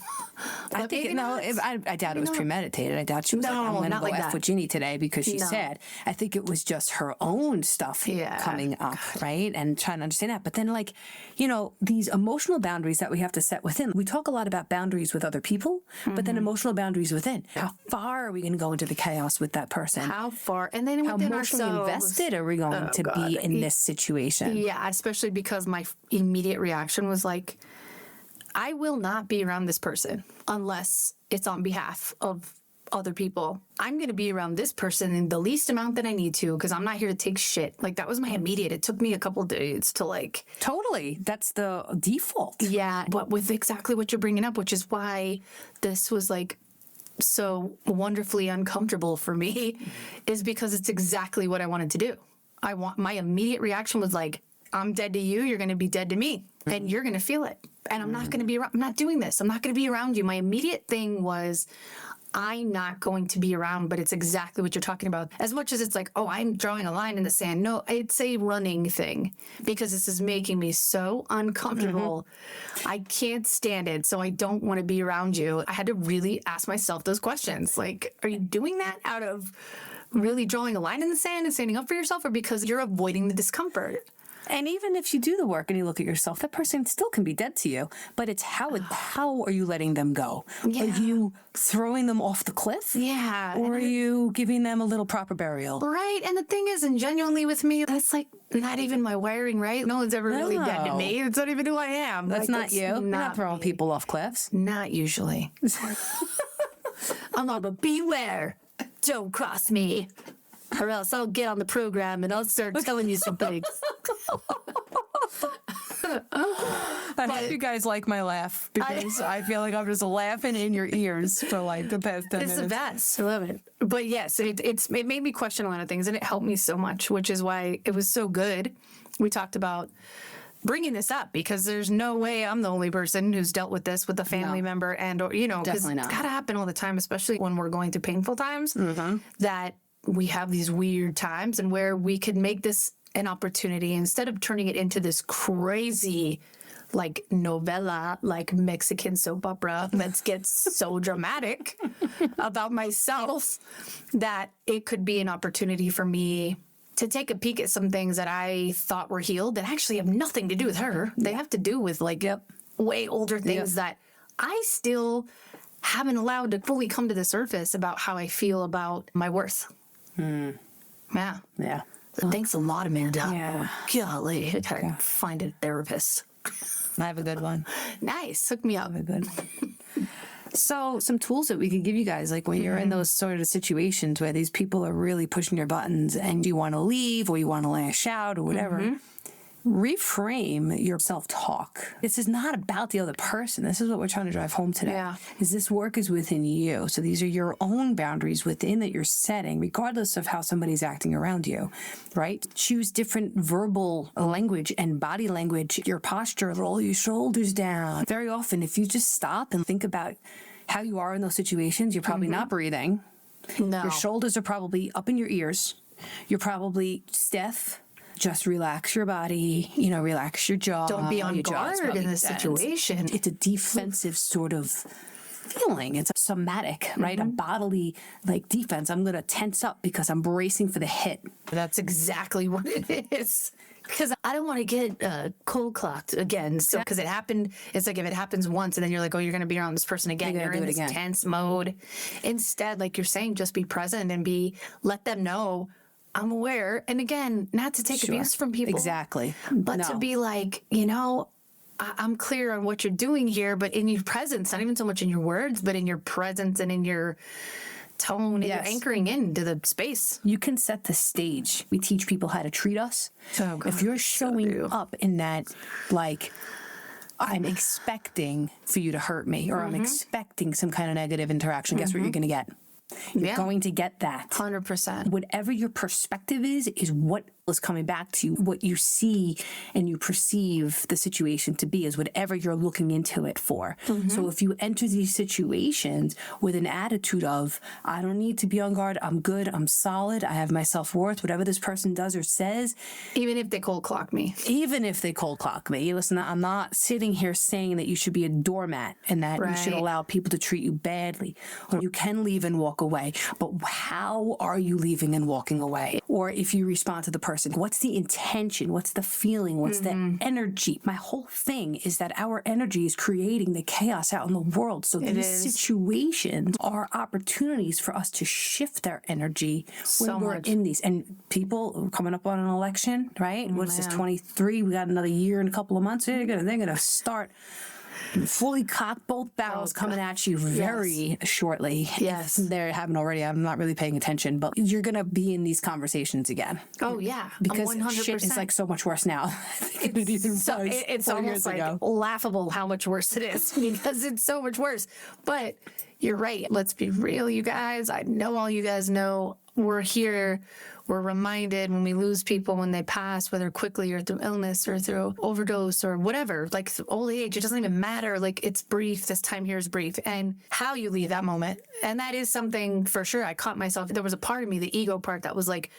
I think I doubt it was premeditated. I doubt she was like, I'm going to go F with Ginny today because she said. I think it was just her own stuff coming up, right? And trying to understand that. But then, like, you know, these emotional boundaries that we have to set within. We talk a lot about boundaries with other people, but then emotional boundaries within. How far are we going to go into the chaos with that person? How far? And then how emotionally invested are we going to be in this situation? Yeah, especially because my immediate reaction was like, I will not be around this person unless it's on behalf of other people. I'm going to be around this person in the least amount that I need to because I'm not here to take shit. Like, that was my immediate. It took me a couple days to like... Totally. That's the default. Yeah. But with exactly what you're bringing up, which is why this was like so wonderfully uncomfortable for me, is because it's exactly what I wanted to do. My immediate reaction was like, I'm dead to you, you're going to be dead to me, and you're going to feel it. And I'm not going to be around. I'm not doing this. I'm not going to be around you. My immediate thing was, I'm not going to be around, but it's exactly what you're talking about. As much as it's like, oh, I'm drawing a line in the sand. No, it's a running thing because this is making me so uncomfortable. I can't stand it. So I don't want to be around you. I had to really ask myself those questions. Like, are you doing that out of really drawing a line in the sand and standing up for yourself, or because you're avoiding the discomfort? And even if you do the work and you look at yourself, that person still can be dead to you. But it's how are you letting them go? Yeah. Are you throwing them off the cliff? Yeah. Or are you giving them a little proper burial? Right. And the thing is, and genuinely with me, that's like not even my wiring, right? No one's ever really dead to me. It's not even who I am. That's like, not you. You're not throwing people off cliffs. Not usually. I'm not, but beware. Don't cross me. Or else I'll get on the program and I'll start telling you some things. I hope you guys like my laugh because I feel like I'm just laughing in your ears for like the past 10 minutes. It's the best. I love it. But yes, it made me question a lot of things and it helped me so much, which is why it was so good. We talked about bringing this up because there's no way I'm the only person who's dealt with this with a family member and, or, you know, because it's got to happen all the time, especially when we're going through painful times, that we have these weird times and where we could make this an opportunity instead of turning it into this crazy like novella, like Mexican soap opera that gets so dramatic about myself, that it could be an opportunity for me to take a peek at some things that I thought were healed that actually have nothing to do with her. They have to do with like way older things that I still haven't allowed to fully come to the surface about how I feel about my worth. Yeah. Yeah. Thanks a lot, Amanda. Yeah. Golly, I gotta find a therapist. I have a good one. Nice. Hook me up. Good. So some tools that we could give you guys, like when you're in those sort of situations where these people are really pushing your buttons and you want to leave or you want to lash out or whatever, reframe your self-talk. This is not about the other person. This is what we're trying to drive home today. Yeah. Is this work is within you. So these are your own boundaries within that you're setting, regardless of how somebody's acting around you, right? Choose different verbal language and body language, your posture, roll your shoulders down. Very often, if you just stop and think about how you are in those situations, you're probably not breathing. No. Your shoulders are probably up in your ears. You're probably stiff. Just relax your body, relax your jaw. Don't be on your jaw's guard in probably this tense. situation. It's a defensive sort of feeling. It's a somatic, right? A bodily defense. I'm going to tense up because I'm bracing for the hit. That's exactly what it is. Because I don't want to get cold clocked again. So, because it happened, it's like if it happens once and then you're like, oh, you're going to be around this person again. You're in this tense mode. Instead, like you're saying, just be present and let them know I'm aware. And again, not to take abuse from people. Exactly. But to be like, I'm clear on what you're doing here, but in your presence, not even so much in your words, but in your presence and in your tone, and you're anchoring into the space. You can set the stage. We teach people how to treat us. Oh, God, if you're showing up in that, I'm expecting for you to hurt me, or I'm expecting some kind of negative interaction, guess what you're going to get? You're going to get that. 100%. Whatever your perspective is what is coming back to you. What you see and you perceive the situation to be is whatever you're looking into it for. So if you enter these situations with an attitude of, I don't need to be on guard, I'm good, I'm solid, I have my self-worth, whatever this person does or says. Even if they cold clock me. Listen, I'm not sitting here saying that you should be a doormat and that you should allow people to treat you badly. Or you can leave and walk away. But how are you leaving and walking away? Or if you respond to the person, what's the intention? What's the feeling? What's the energy? My whole thing is that our energy is creating the chaos out in the world. So these situations are opportunities for us to shift our energy when we're in these. And people coming up on an election, right? What is this, 23? We got another year and a couple of months. They're gonna start fully cocked, both barrels coming at you very shortly. Yes. They haven't already. I'm not really paying attention, but you're going to be in these conversations again. Oh, yeah. Because 100%. shit is so much worse now. It's almost laughable how much worse it is because it's so much worse. But you're right. Let's be real, you guys. I know all you guys know. We're here. We're reminded when we lose people, when they pass, whether quickly or through illness or through overdose or whatever, like old age, it doesn't even matter. Like it's brief. This time here is brief. And how you leave that moment. And that is something for sure. I caught myself. There was a part of me, the ego part, that was like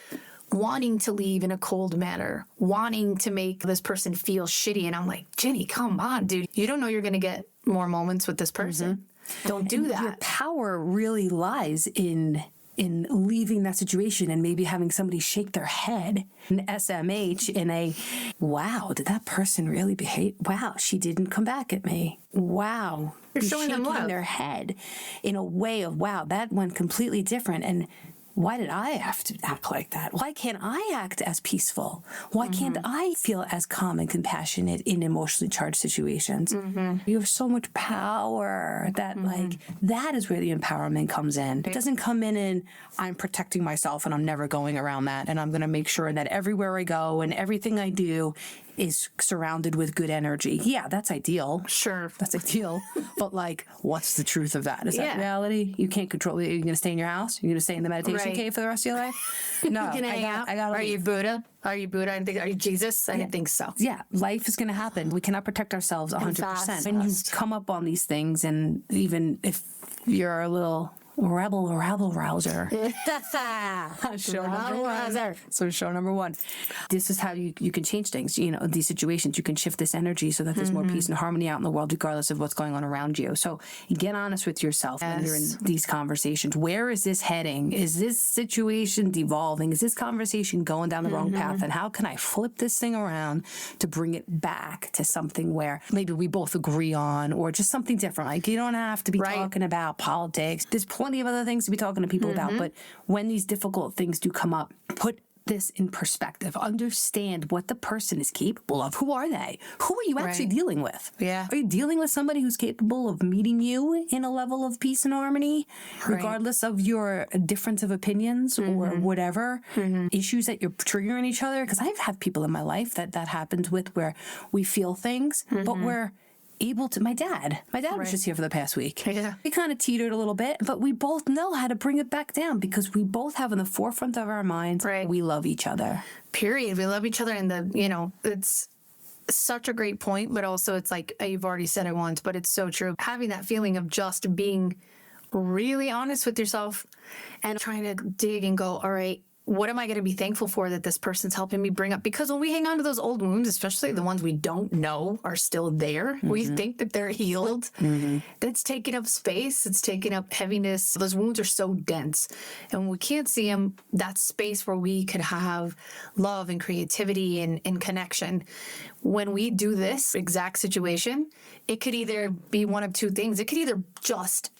wanting to leave in a cold manner, wanting to make this person feel shitty. And I'm like, Ginny, come on, dude. You don't know you're going to get more moments with this person. Don't do that. Your power really lies in leaving that situation and maybe having somebody shake their head, an SMH, in a, wow, did that person really behave? Wow, she didn't come back at me. Wow. You're showing them love. Their head in a way of, wow, that went completely different. And why did I have to act like that? Why can't I act as peaceful? Why can't I feel as calm and compassionate in emotionally charged situations? You have so much power that that is where the empowerment comes in. It doesn't come in I'm protecting myself and I'm never going around that. And I'm going to make sure that everywhere I go and everything I do is surrounded with good energy. Yeah, that's ideal. Sure. That's ideal. But what's the truth of that? Is that reality? You can't control it. Are you going to stay in your house? You're going to stay in the meditation cave for the rest of your life? No. I got Are you Buddha? Are you Buddha? I didn't think. Are you Jesus? I didn't think so. Yeah, life is going to happen. We cannot protect ourselves 100%. When you come up on these things, and even if you're a little Rebel rouser. Show number one. So show number one. This is how you can change things. These situations, you can shift this energy so that there's more peace and harmony out in the world, regardless of what's going on around you. So you get honest with yourself when you're in these conversations. Where is this heading? Is this situation devolving? Is this conversation going down the wrong path? And how can I flip this thing around to bring it back to something where maybe we both agree on, or just something different? Like, you don't have to be talking about politics. There's plenty of other things to be talking to people about, but when these difficult things do come up, put this in perspective. Understand what the person is capable of. Who are they? Who are you actually dealing with? Yeah. Are you dealing with somebody who's capable of meeting you in a level of peace and harmony, regardless of your difference of opinions or whatever issues that you're triggering each other? Because I've had people in my life that happens with, where we feel things, but we're able to. My dad was just here for the past week. Yeah. We kind of teetered a little bit, but we both know how to bring it back down, because we both have in the forefront of our minds, we love each other. Period. We love each other, and it's such a great point, but also it's like, you've already said it once, but it's so true. Having that feeling of just being really honest with yourself and trying to dig and go, all right, what am I going to be thankful for that this person's helping me bring up? Because when we hang on to those old wounds, especially the ones we don't know are still there, we think that they're healed. That's taking up space. It's taking up heaviness. Those wounds are so dense. And when we can't see them, that's space where we could have love and creativity and connection. When we do this exact situation, it could either be one of two things. It could either just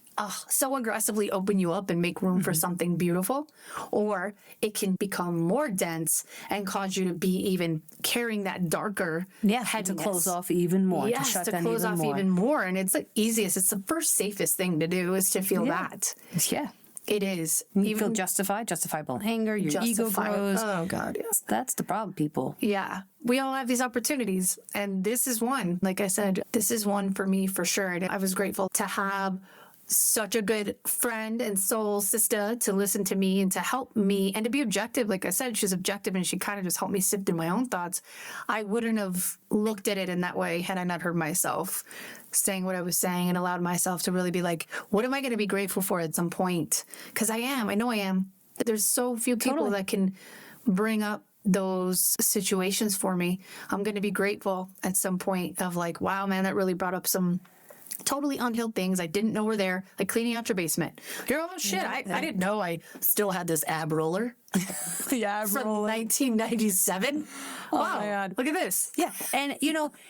so aggressively open you up and make room for something beautiful, or it can become more dense and cause you to be even carrying that darker heaviness. To close off even more, to shut down close even off more. even more. And it's the easiest, it's the first safest thing to do, is to feel that. Yeah. It is. You feel justifiable anger, your ego grows. Oh, God, yes. That's the problem, people. Yeah. We all have these opportunities, and this is one. Like I said, this is one for me for sure. And I was grateful to have such a good friend and soul sister to listen to me and to help me and to be objective. Like I said, she's objective, and she kind of just helped me sift through my own thoughts. I wouldn't have looked at it in that way had I not heard myself saying what I was saying, and allowed myself to really be like, what am I going to be grateful for at some point? Because I know I am. There's so few people that can bring up those situations for me. I'm going to be grateful at some point of like, wow, man, that really brought up some totally unhealed things I didn't know were there, like cleaning out your basement. Girl, oh shit, I didn't know I still had this ab roller. The ab from roller. 1997. Oh wow, my God. look at this. Yeah. And,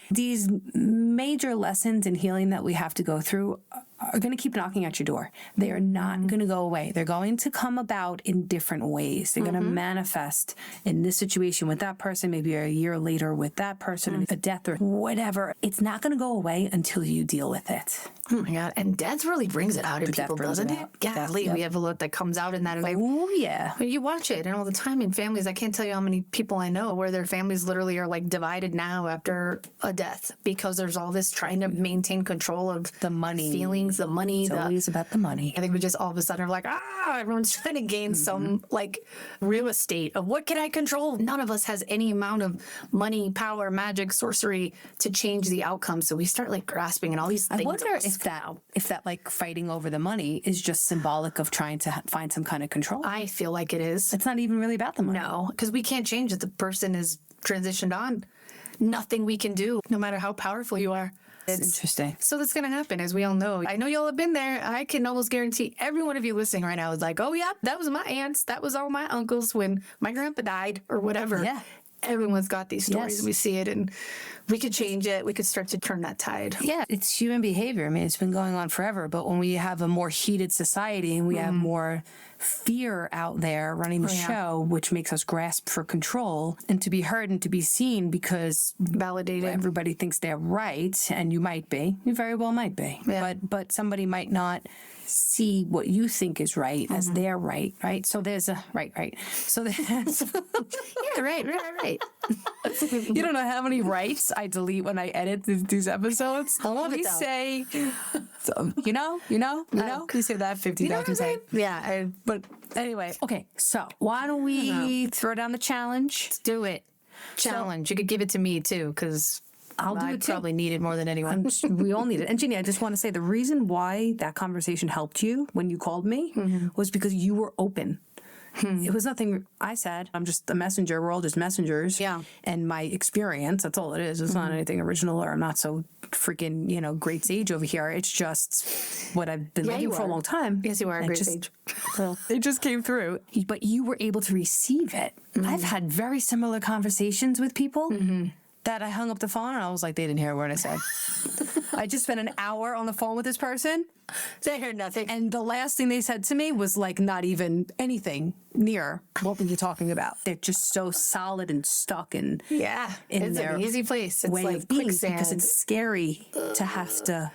these major lessons in healing that we have to go through are going to keep knocking at your door. They are not going to go away. They're going to come about in different ways. They're going to manifest in this situation with that person, maybe a year later with that person, a death or whatever. It's not going to go away until you deal with it. Oh my God. And death really brings it out in people, doesn't it? Golly, we have a look that comes out in that. Oh, yeah. You watch it, and all the time in families, I can't tell you how many people I know where their families literally are like divided now after a death, because there's all this trying to maintain control of The money. feelings, the money. It's always about the money. I think we just all of a sudden are like, everyone's trying to gain some like real estate of what can I control? None of us has any amount of money, power, magic, sorcery to change the outcome. So we start like grasping and all these things. I wonder if that like fighting over the money is just symbolic of trying to find some kind of control. I feel like it is. It's not even really about the money. No, because we can't change it. The person is transitioned on. Nothing we can do, no matter how powerful you are. It's interesting. So that's going to happen, as we all know. I know y'all have been there. I can almost guarantee every one of you listening right now is like, oh, yeah, that was my aunts. That was all my uncles when my grandpa died or whatever. Yeah. Everyone's got these stories. Yes. We see it, and we could change it. We could start to turn that tide. Yeah, it's human behavior. I mean, it's been going on forever. But when we have a more heated society and we have more fear out there running the show, which makes us grasp for control and to be heard and to be seen because Validated. everybody thinks they're right, and you might be. You very well might be. Yeah. But somebody might not see what you think is right as their right? So there's a right. So there's Yeah, right. you don't know how many rights I delete when I edit these episodes. I love it, We though. say, so, you know. We say that 50,000 times. Yeah, But anyway, okay. So why don't we throw down the challenge? do it. Challenge. You could give it to me, too, because I'll do I it too. probably need it more than anyone. We all need it. And Ginny, I just want to say the reason why that conversation helped you when you called me was because you were open. It was nothing I said. I'm just a messenger. We're all just messengers. Yeah. And my experience, that's all it is. It's not anything original, or I'm not so freaking, great sage over here. It's just what I've been living for a long time. Yes, you are a And great just- sage. Well, it just came through. But you were able to receive it. I've had very similar conversations with people that I hung up the phone and I was like, they didn't hear a word I said. I just spent an hour on the phone with this person. They heard nothing. And the last thing they said to me was like not even anything near what were you talking about. They're just so solid and stuck in It's their an easy place. It's way like of being, quicksand. because it's scary to have to.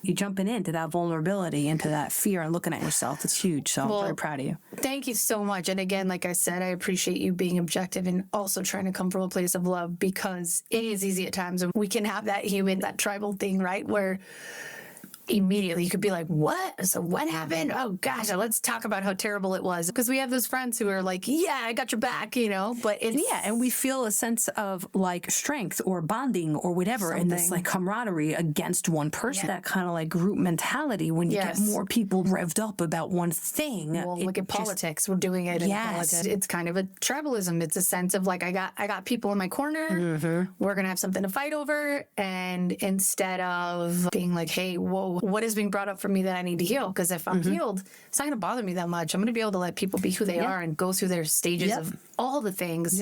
You jumping into that vulnerability, into that fear, and looking at yourself. It's huge. So I'm very proud of you. Thank you so much. And again, like I said, I appreciate you being objective and also trying to come from a place of love, because it is easy at times. And we can have that that tribal thing, right? Where immediately you could be like, what? So what happened? Oh gosh, let's talk about how terrible it was. Because we have those friends who are like, yeah, I got your back, but it's. Yeah, and we feel a sense of like strength or bonding or whatever in this like camaraderie against one person. That kind of like group mentality when you get more people revved up about one thing. Well, look at politics. We're doing it in politics. It's kind of a tribalism. It's a sense of like, I got people in my corner. We're going to have something to fight over. And instead of being like, hey, whoa, what is being brought up for me that I need to heal? Because if I'm healed, it's not going to bother me that much. I'm going to be able to let people be who they are and go through their stages of all the things.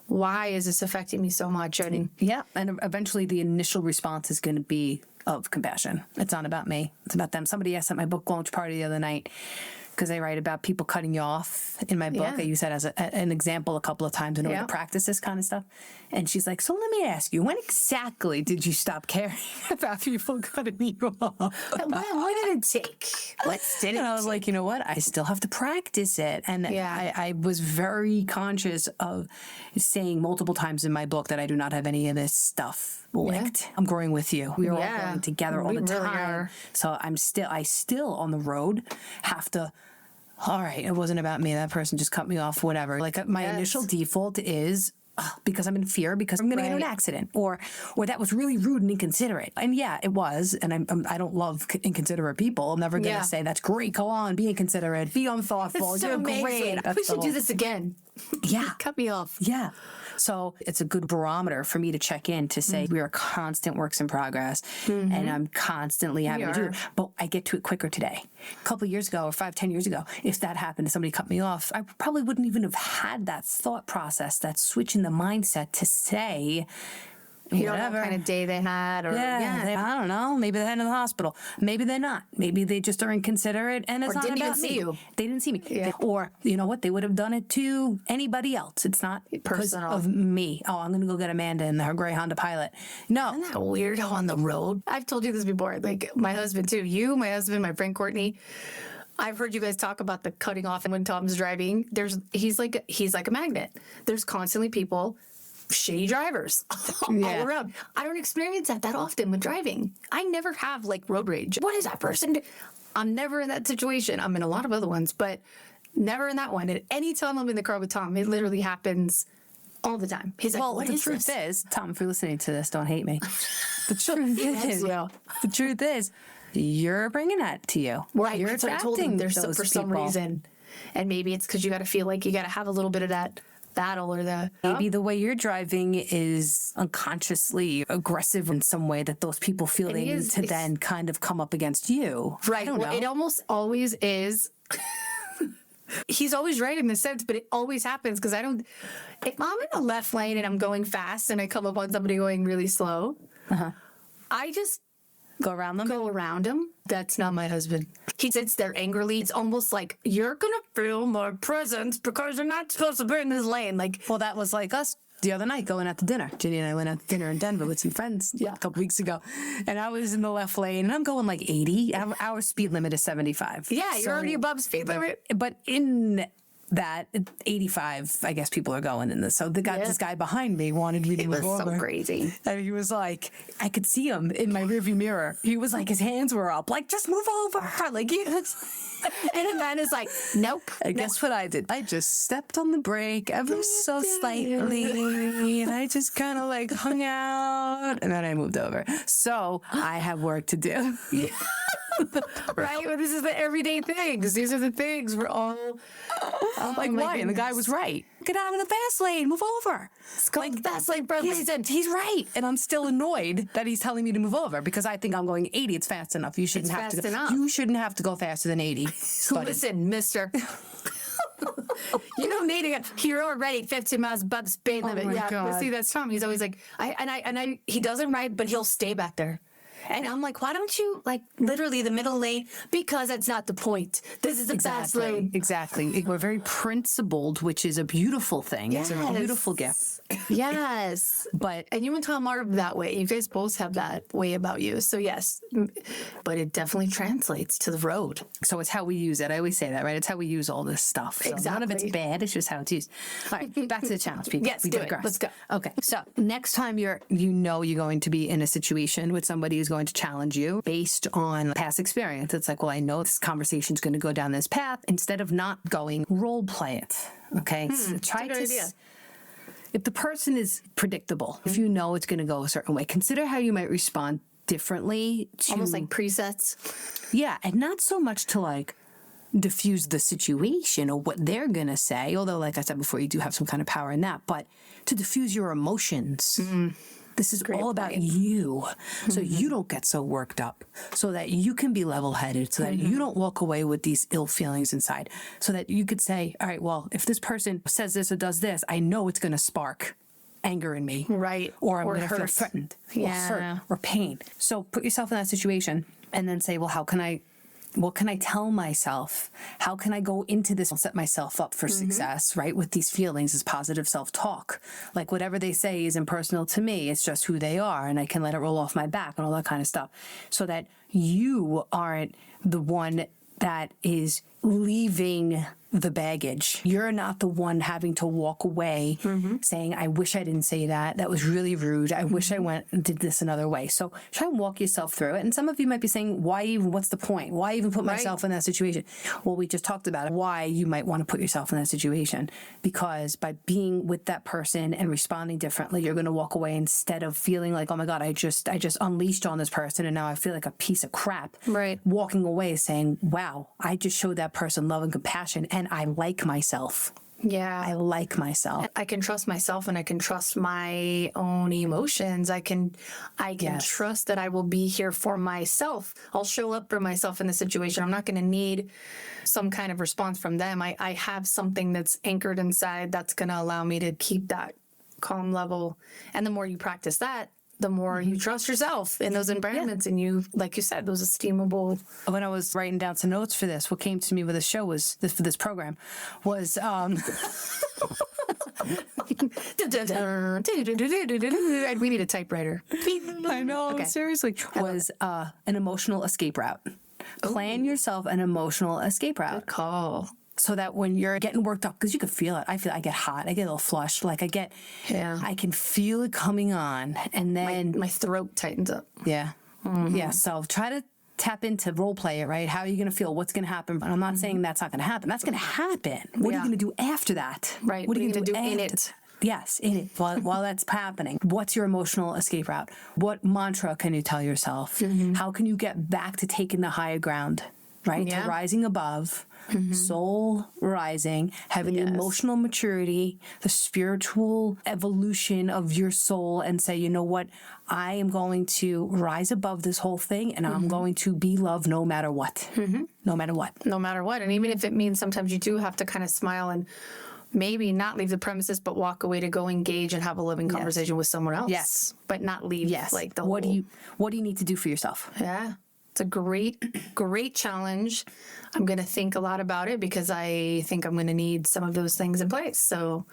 Why is this affecting me so much? And and eventually the initial response is going to be of compassion. It's not about me. It's about them. Somebody asked at my book launch party the other night, because I write about people cutting you off in my book. I use that as an example a couple of times in order to practice this kind of stuff. And she's like, so let me ask you, when exactly did you stop caring about people cutting you off? what did it take? What did it And I was like, you know what? I still have to practice it. And I was very conscious of saying multiple times in my book that I do not have any of this stuff licked. I'm growing with you. We are all growing together all the time. Really are. So I still on the road have to, all right, it wasn't about me. That person just cut me off, whatever. Like my initial default is, because I'm in fear, because I'm going to get in an accident, or that was really rude and inconsiderate. And it was. And I don't love inconsiderate people. I'm never going to say that's great. Go on, be inconsiderate, be unthoughtful. It's so You're amazing. great. We should do this again. Cut me off. So it's a good barometer for me to check in to say we are constant works in progress, and I'm constantly having to do it. But I get to it quicker today. A couple of years ago, or 5-10 years ago, if that happened, if somebody cut me off, I probably wouldn't even have had that thought process, that switch in the mindset to say, You don't know what kind of day they had, or I don't know. Maybe they're in the hospital. Maybe they're not. Maybe they just are inconsiderate, and it's not didn't about even me. see you. They didn't see me. Or you know what? They would have done it to anybody else. It's not because Personal. of me. Oh, I'm going to go get Amanda in her gray Honda Pilot. No. Isn't that weird how on the road? I've told you this before. Like my husband too. You, my husband, my friend Courtney. I've heard you guys talk about the cutting off, and when Tom's driving, he's like a magnet. There's constantly people. Shitty drivers all around. I don't experience that often with driving. I never have like road rage. What is that person do? I'm never in that situation. I'm in a lot of other ones, but never in that one. And any time I'm in the car with Tom, it literally happens all the time. He's like, Well, what the is truth this? is, Tom, if you're listening to this, don't hate me. The truth is, you're bringing that to you. Right. You're That's what I told him. attracting There's those for some people. reason. And maybe it's because you got to feel like you got to have a little bit of that battle or the Maybe the way you're driving is unconsciously aggressive in some way that those people feel they need to then kind of come up against you. Right. I don't know. It almost always is. He's always right in this sense, but it always happens because if I'm in a left lane and I'm going fast and I come up on somebody going really slow, I just Go around them? go around him. That's not my husband. He sits there angrily. It's almost like, you're going to feel my presence because you're not supposed to be in this lane. Like, Well, that was like us the other night going out to dinner. Ginny and I went out to dinner in Denver with some friends a couple weeks ago. And I was in the left lane and I'm going like 80. Our speed limit is 75. yeah, you're So- already above speed limit. But in that 85, I guess people are going in this. So this guy behind me wanted me to move over. It was so crazy. And he was like, I could see him in my rearview mirror. He was like, his hands were up, like, just move over. Like, And Amanda's like, nope. and guess what I did? I just stepped on the brake ever so slightly, and I just kind of like hung out, and then I moved over. So I have work to do. Right? Well, this is the everyday things. These are the things we're all Like, why? And the guy was right. Get out of the fast lane. Move over. It's called the fast lane, bro. Listen. He's right. And I'm still annoyed that he's telling me to move over because I think I'm going 80. It's fast enough. You shouldn't have to go. You shouldn't have to go faster than 80. Listen, mister. You don't need to get, you're already 15 miles above the speed limit. My God. But see, that's Tom. He's always like, he doesn't ride, but he'll stay back there. And I'm like, why don't you, like, literally the middle lane? Because that's not the point. This is the fast lane. Exactly. We're very principled, which is a beautiful thing. Yes. It's a beautiful gift. Yes. And you and Tom are that way. You guys both have that way about you. So, yes. But it definitely translates to the road. So it's how we use it. I always say that, right? It's how we use all this stuff. So Exactly. none of it's bad. It's just how it's used. All right. Back to the challenge, people. Yes, do it. Let's go. Okay. So next time you're going to be in a situation with somebody who's going to challenge you based on past experience. It's like, well, I know this conversation's going to go down this path. Instead of not going, role play it. Okay. Try to. Idea. If the person is predictable, if you know it's going to go a certain way, consider how you might respond differently. Almost like presets. Yeah. And not so much to like diffuse the situation or what they're going to say. Although, like I said before, you do have some kind of power in that. But to diffuse your emotions. This is all about you. So you don't get so worked up, so that you can be level-headed, so that you don't walk away with these ill feelings inside, so that you could say, all right, well, if this person says this or does this, I know it's going to spark anger in me. Right. Or I'm going to feel threatened or hurt or pain. So put yourself in that situation and then say, well, what can I tell myself? How can I go into this and set myself up for success, right? With these feelings, this positive self-talk. Like whatever they say is impersonal to me. It's just who they are. And I can let it roll off my back and all that kind of stuff. So that you aren't the one that is leaving the baggage. You're not the one having to walk away saying, I wish I didn't say that. That was really rude. I wish I went and did this another way. So try and walk yourself through it. And some of you might be saying, why even, what's the point? Why even put myself in that situation? Well, we just talked about it, why you might want to put yourself in that situation. Because by being with that person and responding differently, you're going to walk away instead of feeling like, oh my God, I just unleashed on this person and now I feel like a piece of crap. Right. Walking away saying, wow, I just showed that person love and compassion and I like myself. Yeah. I like myself. I can trust myself and I can trust my own emotions. I can trust that I will be here for myself. I'll show up for myself in the situation. I'm not going to need some kind of response from them. I have something that's anchored inside that's going to allow me to keep that calm level. And the more you practice that, the more you trust yourself in those environments. And you, like you said, those esteemable. When I was writing down some notes for this, what came to me with this show was, for this program, was we need a typewriter. I know, seriously, was an emotional escape route. Plan yourself an emotional escape route. Good call. So that when you're getting worked up, because you can feel it. I get hot. I get a little flushed. Like I can feel it coming on. And then my throat tightens up. Yeah. Yeah. So try to tap into role play it, right? How are you going to feel? What's going to happen? But I'm not saying that's not going to happen. That's going to happen. What are you going to do after that? Right. What are you going to do in it? Yes, in it, while that's happening. What's your emotional escape route? What mantra can you tell yourself? How can you get back to taking the higher ground, right? To rising above. Soul rising, having the emotional maturity, the spiritual evolution of your soul, and say, you know what, I am going to rise above this whole thing and I'm going to be loved no matter what. No matter what. No matter what. And even if it means sometimes you do have to kind of smile and maybe not leave the premises, but walk away to go engage and have a living conversation with someone else. Yes. But not leave like the whole... What do you need to do for yourself? Yeah. It's a great challenge. I'm going to think a lot about it because I think I'm going to need some of those things in place. So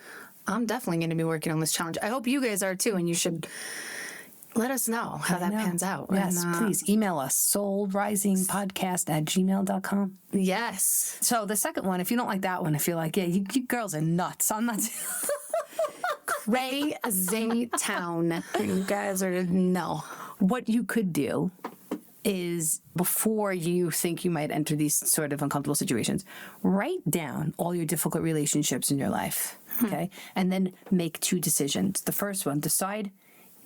I'm definitely going to be working on this challenge. I hope you guys are too. And you should let us know how that pans out. Yes, And, please email us, soulrisingpodcast@gmail.com. Yes. So the second one, if you don't like that one, if you're like, yeah, you girls are nuts. I'm not. Crazy town. You guys are, no. What you could do is, before you think you might enter these sort of uncomfortable situations, write down all your difficult relationships in your life, okay? And then make 2 decisions. The first one, decide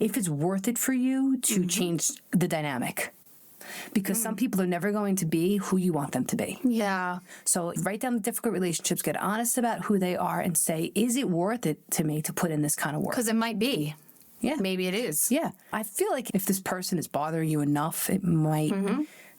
if it's worth it for you to change the dynamic. Because some people are never going to be who you want them to be. Yeah. So write down the difficult relationships, get honest about who they are, and say, is it worth it to me to put in this kind of work? Because it might be. Yeah. Maybe it is. Yeah. I feel like if this person is bothering you enough, it might,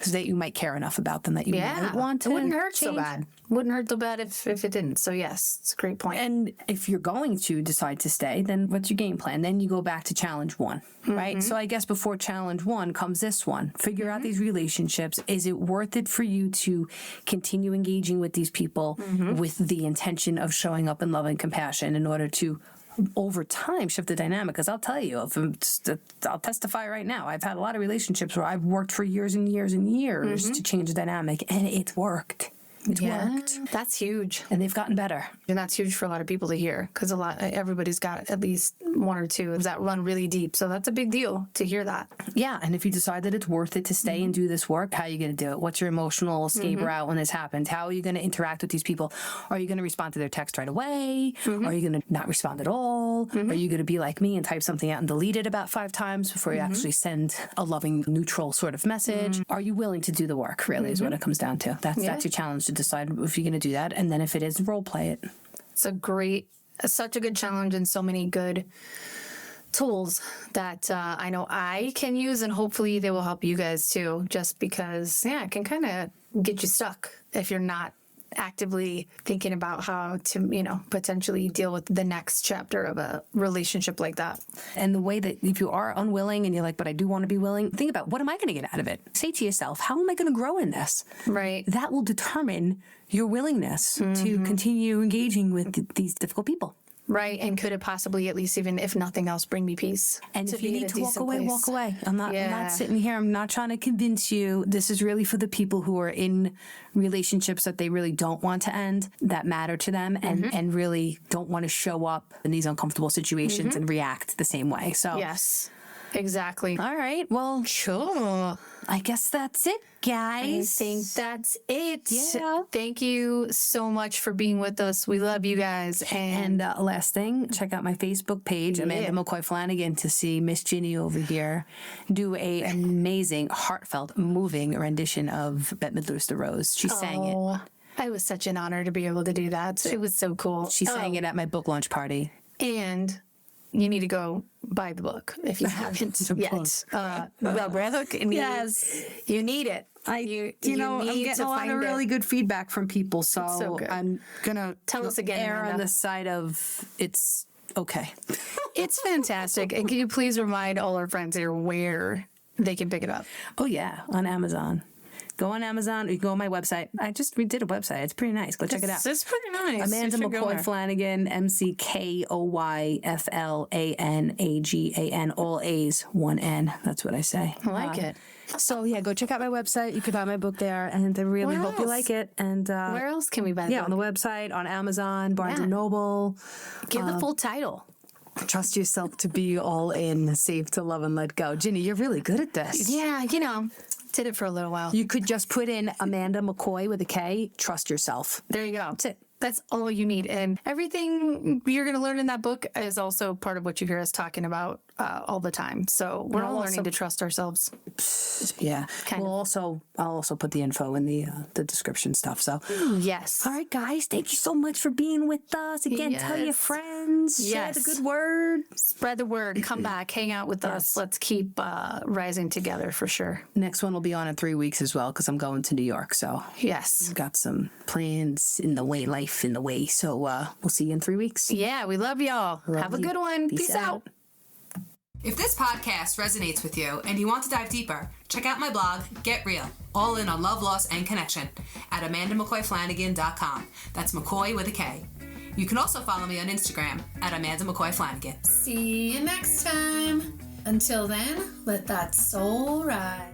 so that you might care enough about them that you might want to It wouldn't hurt so change. bad. Wouldn't hurt so bad if it didn't. So yes, it's a great point. And if you're going to decide to stay, then what's your game plan? Then you go back to challenge 1, right? So I guess before challenge 1 comes this one. Figure out these relationships. Is it worth it for you to continue engaging with these people with the intention of showing up in love and compassion in order to, over time, shift the dynamic? Because I'll tell you, I'll testify right now. I've had a lot of relationships where I've worked for years and years and years to change the dynamic, and it worked. It's worked. That's huge. And they've gotten better. And that's huge for a lot of people to hear, because everybody's got at least 1 or 2 that run really deep. So that's a big deal to hear that. Yeah, and if you decide that it's worth it to stay and do this work, how are you going to do it? What's your emotional escape route when this happens? How are you going to interact with these people? Are you going to respond to their text right away? Are you going to not respond at all? Are you going to be like me and type something out and delete it about 5 times before you actually send a loving, neutral sort of message? Are you willing to do the work, really, is what it comes down to. That's your challenge, to decide if you're going to do that. And then if it is, role play it. It's such a good challenge, and so many good tools that I know I can use, and hopefully they will help you guys too, just because, it can kind of get you stuck if you're not actively thinking about how to, potentially deal with the next chapter of a relationship like that. And the way that, if you are unwilling and you're like, but I do want to be willing, think about, what am I going to get out of it? Say to yourself, how am I going to grow in this? Right. That will determine your willingness to continue engaging with these difficult people. Right. And could it possibly, at least even if nothing else, bring me peace? And if you need to walk away, place. walk away. I'm not sitting here. I'm not trying to convince you. This is really for the people who are in relationships that they really don't want to end, that matter to them, and really don't want to show up in these uncomfortable situations and react the same way. So yes, exactly. All right. Well, Sure. I guess that's it, guys. I think that's it. Yeah. Thank you so much for being with us. We love you guys. And last thing, check out my Facebook page, Amanda McCoy Flanagan, to see Miss Ginny over here do a amazing, heartfelt, moving rendition of Bette Midler's The Rose. She sang it. It was such an honor to be able to do that. It was so cool. She sang it at my book launch party. And you need to go buy the book if you haven't yet. Yes. You need it. I'm getting a lot of really good feedback from people, so good. I'm gonna Tell us again, err on Amanda. the side of it's okay. It's fantastic. And can you please remind all our friends here where they can pick it up? Oh yeah, on Amazon. Go on Amazon, or you go on my website. I just redid a website. It's pretty nice. Go check it out. It's pretty nice. Amanda You should go McCoy there. Flanagan, McCoyFlanagan, all A's, 1 N. That's what I say. I like it. So yeah, go check out my website. You can buy my book there, and I really Where hope you else? like it. And Where else can we buy the on the book? website, on Amazon, Barnes Yeah. and Noble. Give the full title. Trust yourself to be all in, safe to love and let go. Ginny, you're really good at this. Yeah, did it for a little while. You could just put in Amanda McCoy with a K. Trust yourself. There you go. That's it. That's all you need. And everything you're going to learn in that book is also part of what you hear us talking about all the time. So we're all learning to trust ourselves. Yeah. Kind of. I'll also put the info in the description stuff. So, Yes. all right, guys, thank you so much for being with us. Again, tell your Yes. friends. Share Yes. the good word. Spread the word. Come back. Hang out with us. Let's keep rising together for sure. Next one will be on in 3 weeks as well, because I'm going to New York. So Yes. I've got some plans in the way, life in the way. So we'll see you in 3 weeks. Yeah, we love y'all. Have a you. good one. Peace out. If this podcast resonates with you and you want to dive deeper, check out my blog, Get Real, all in on love, loss, and connection at AmandaMcCoyFlanagan.com. That's McCoy with a K. You can also follow me on Instagram at Amanda McCoy Flanagan. See you next time. Until then, let that soul ride.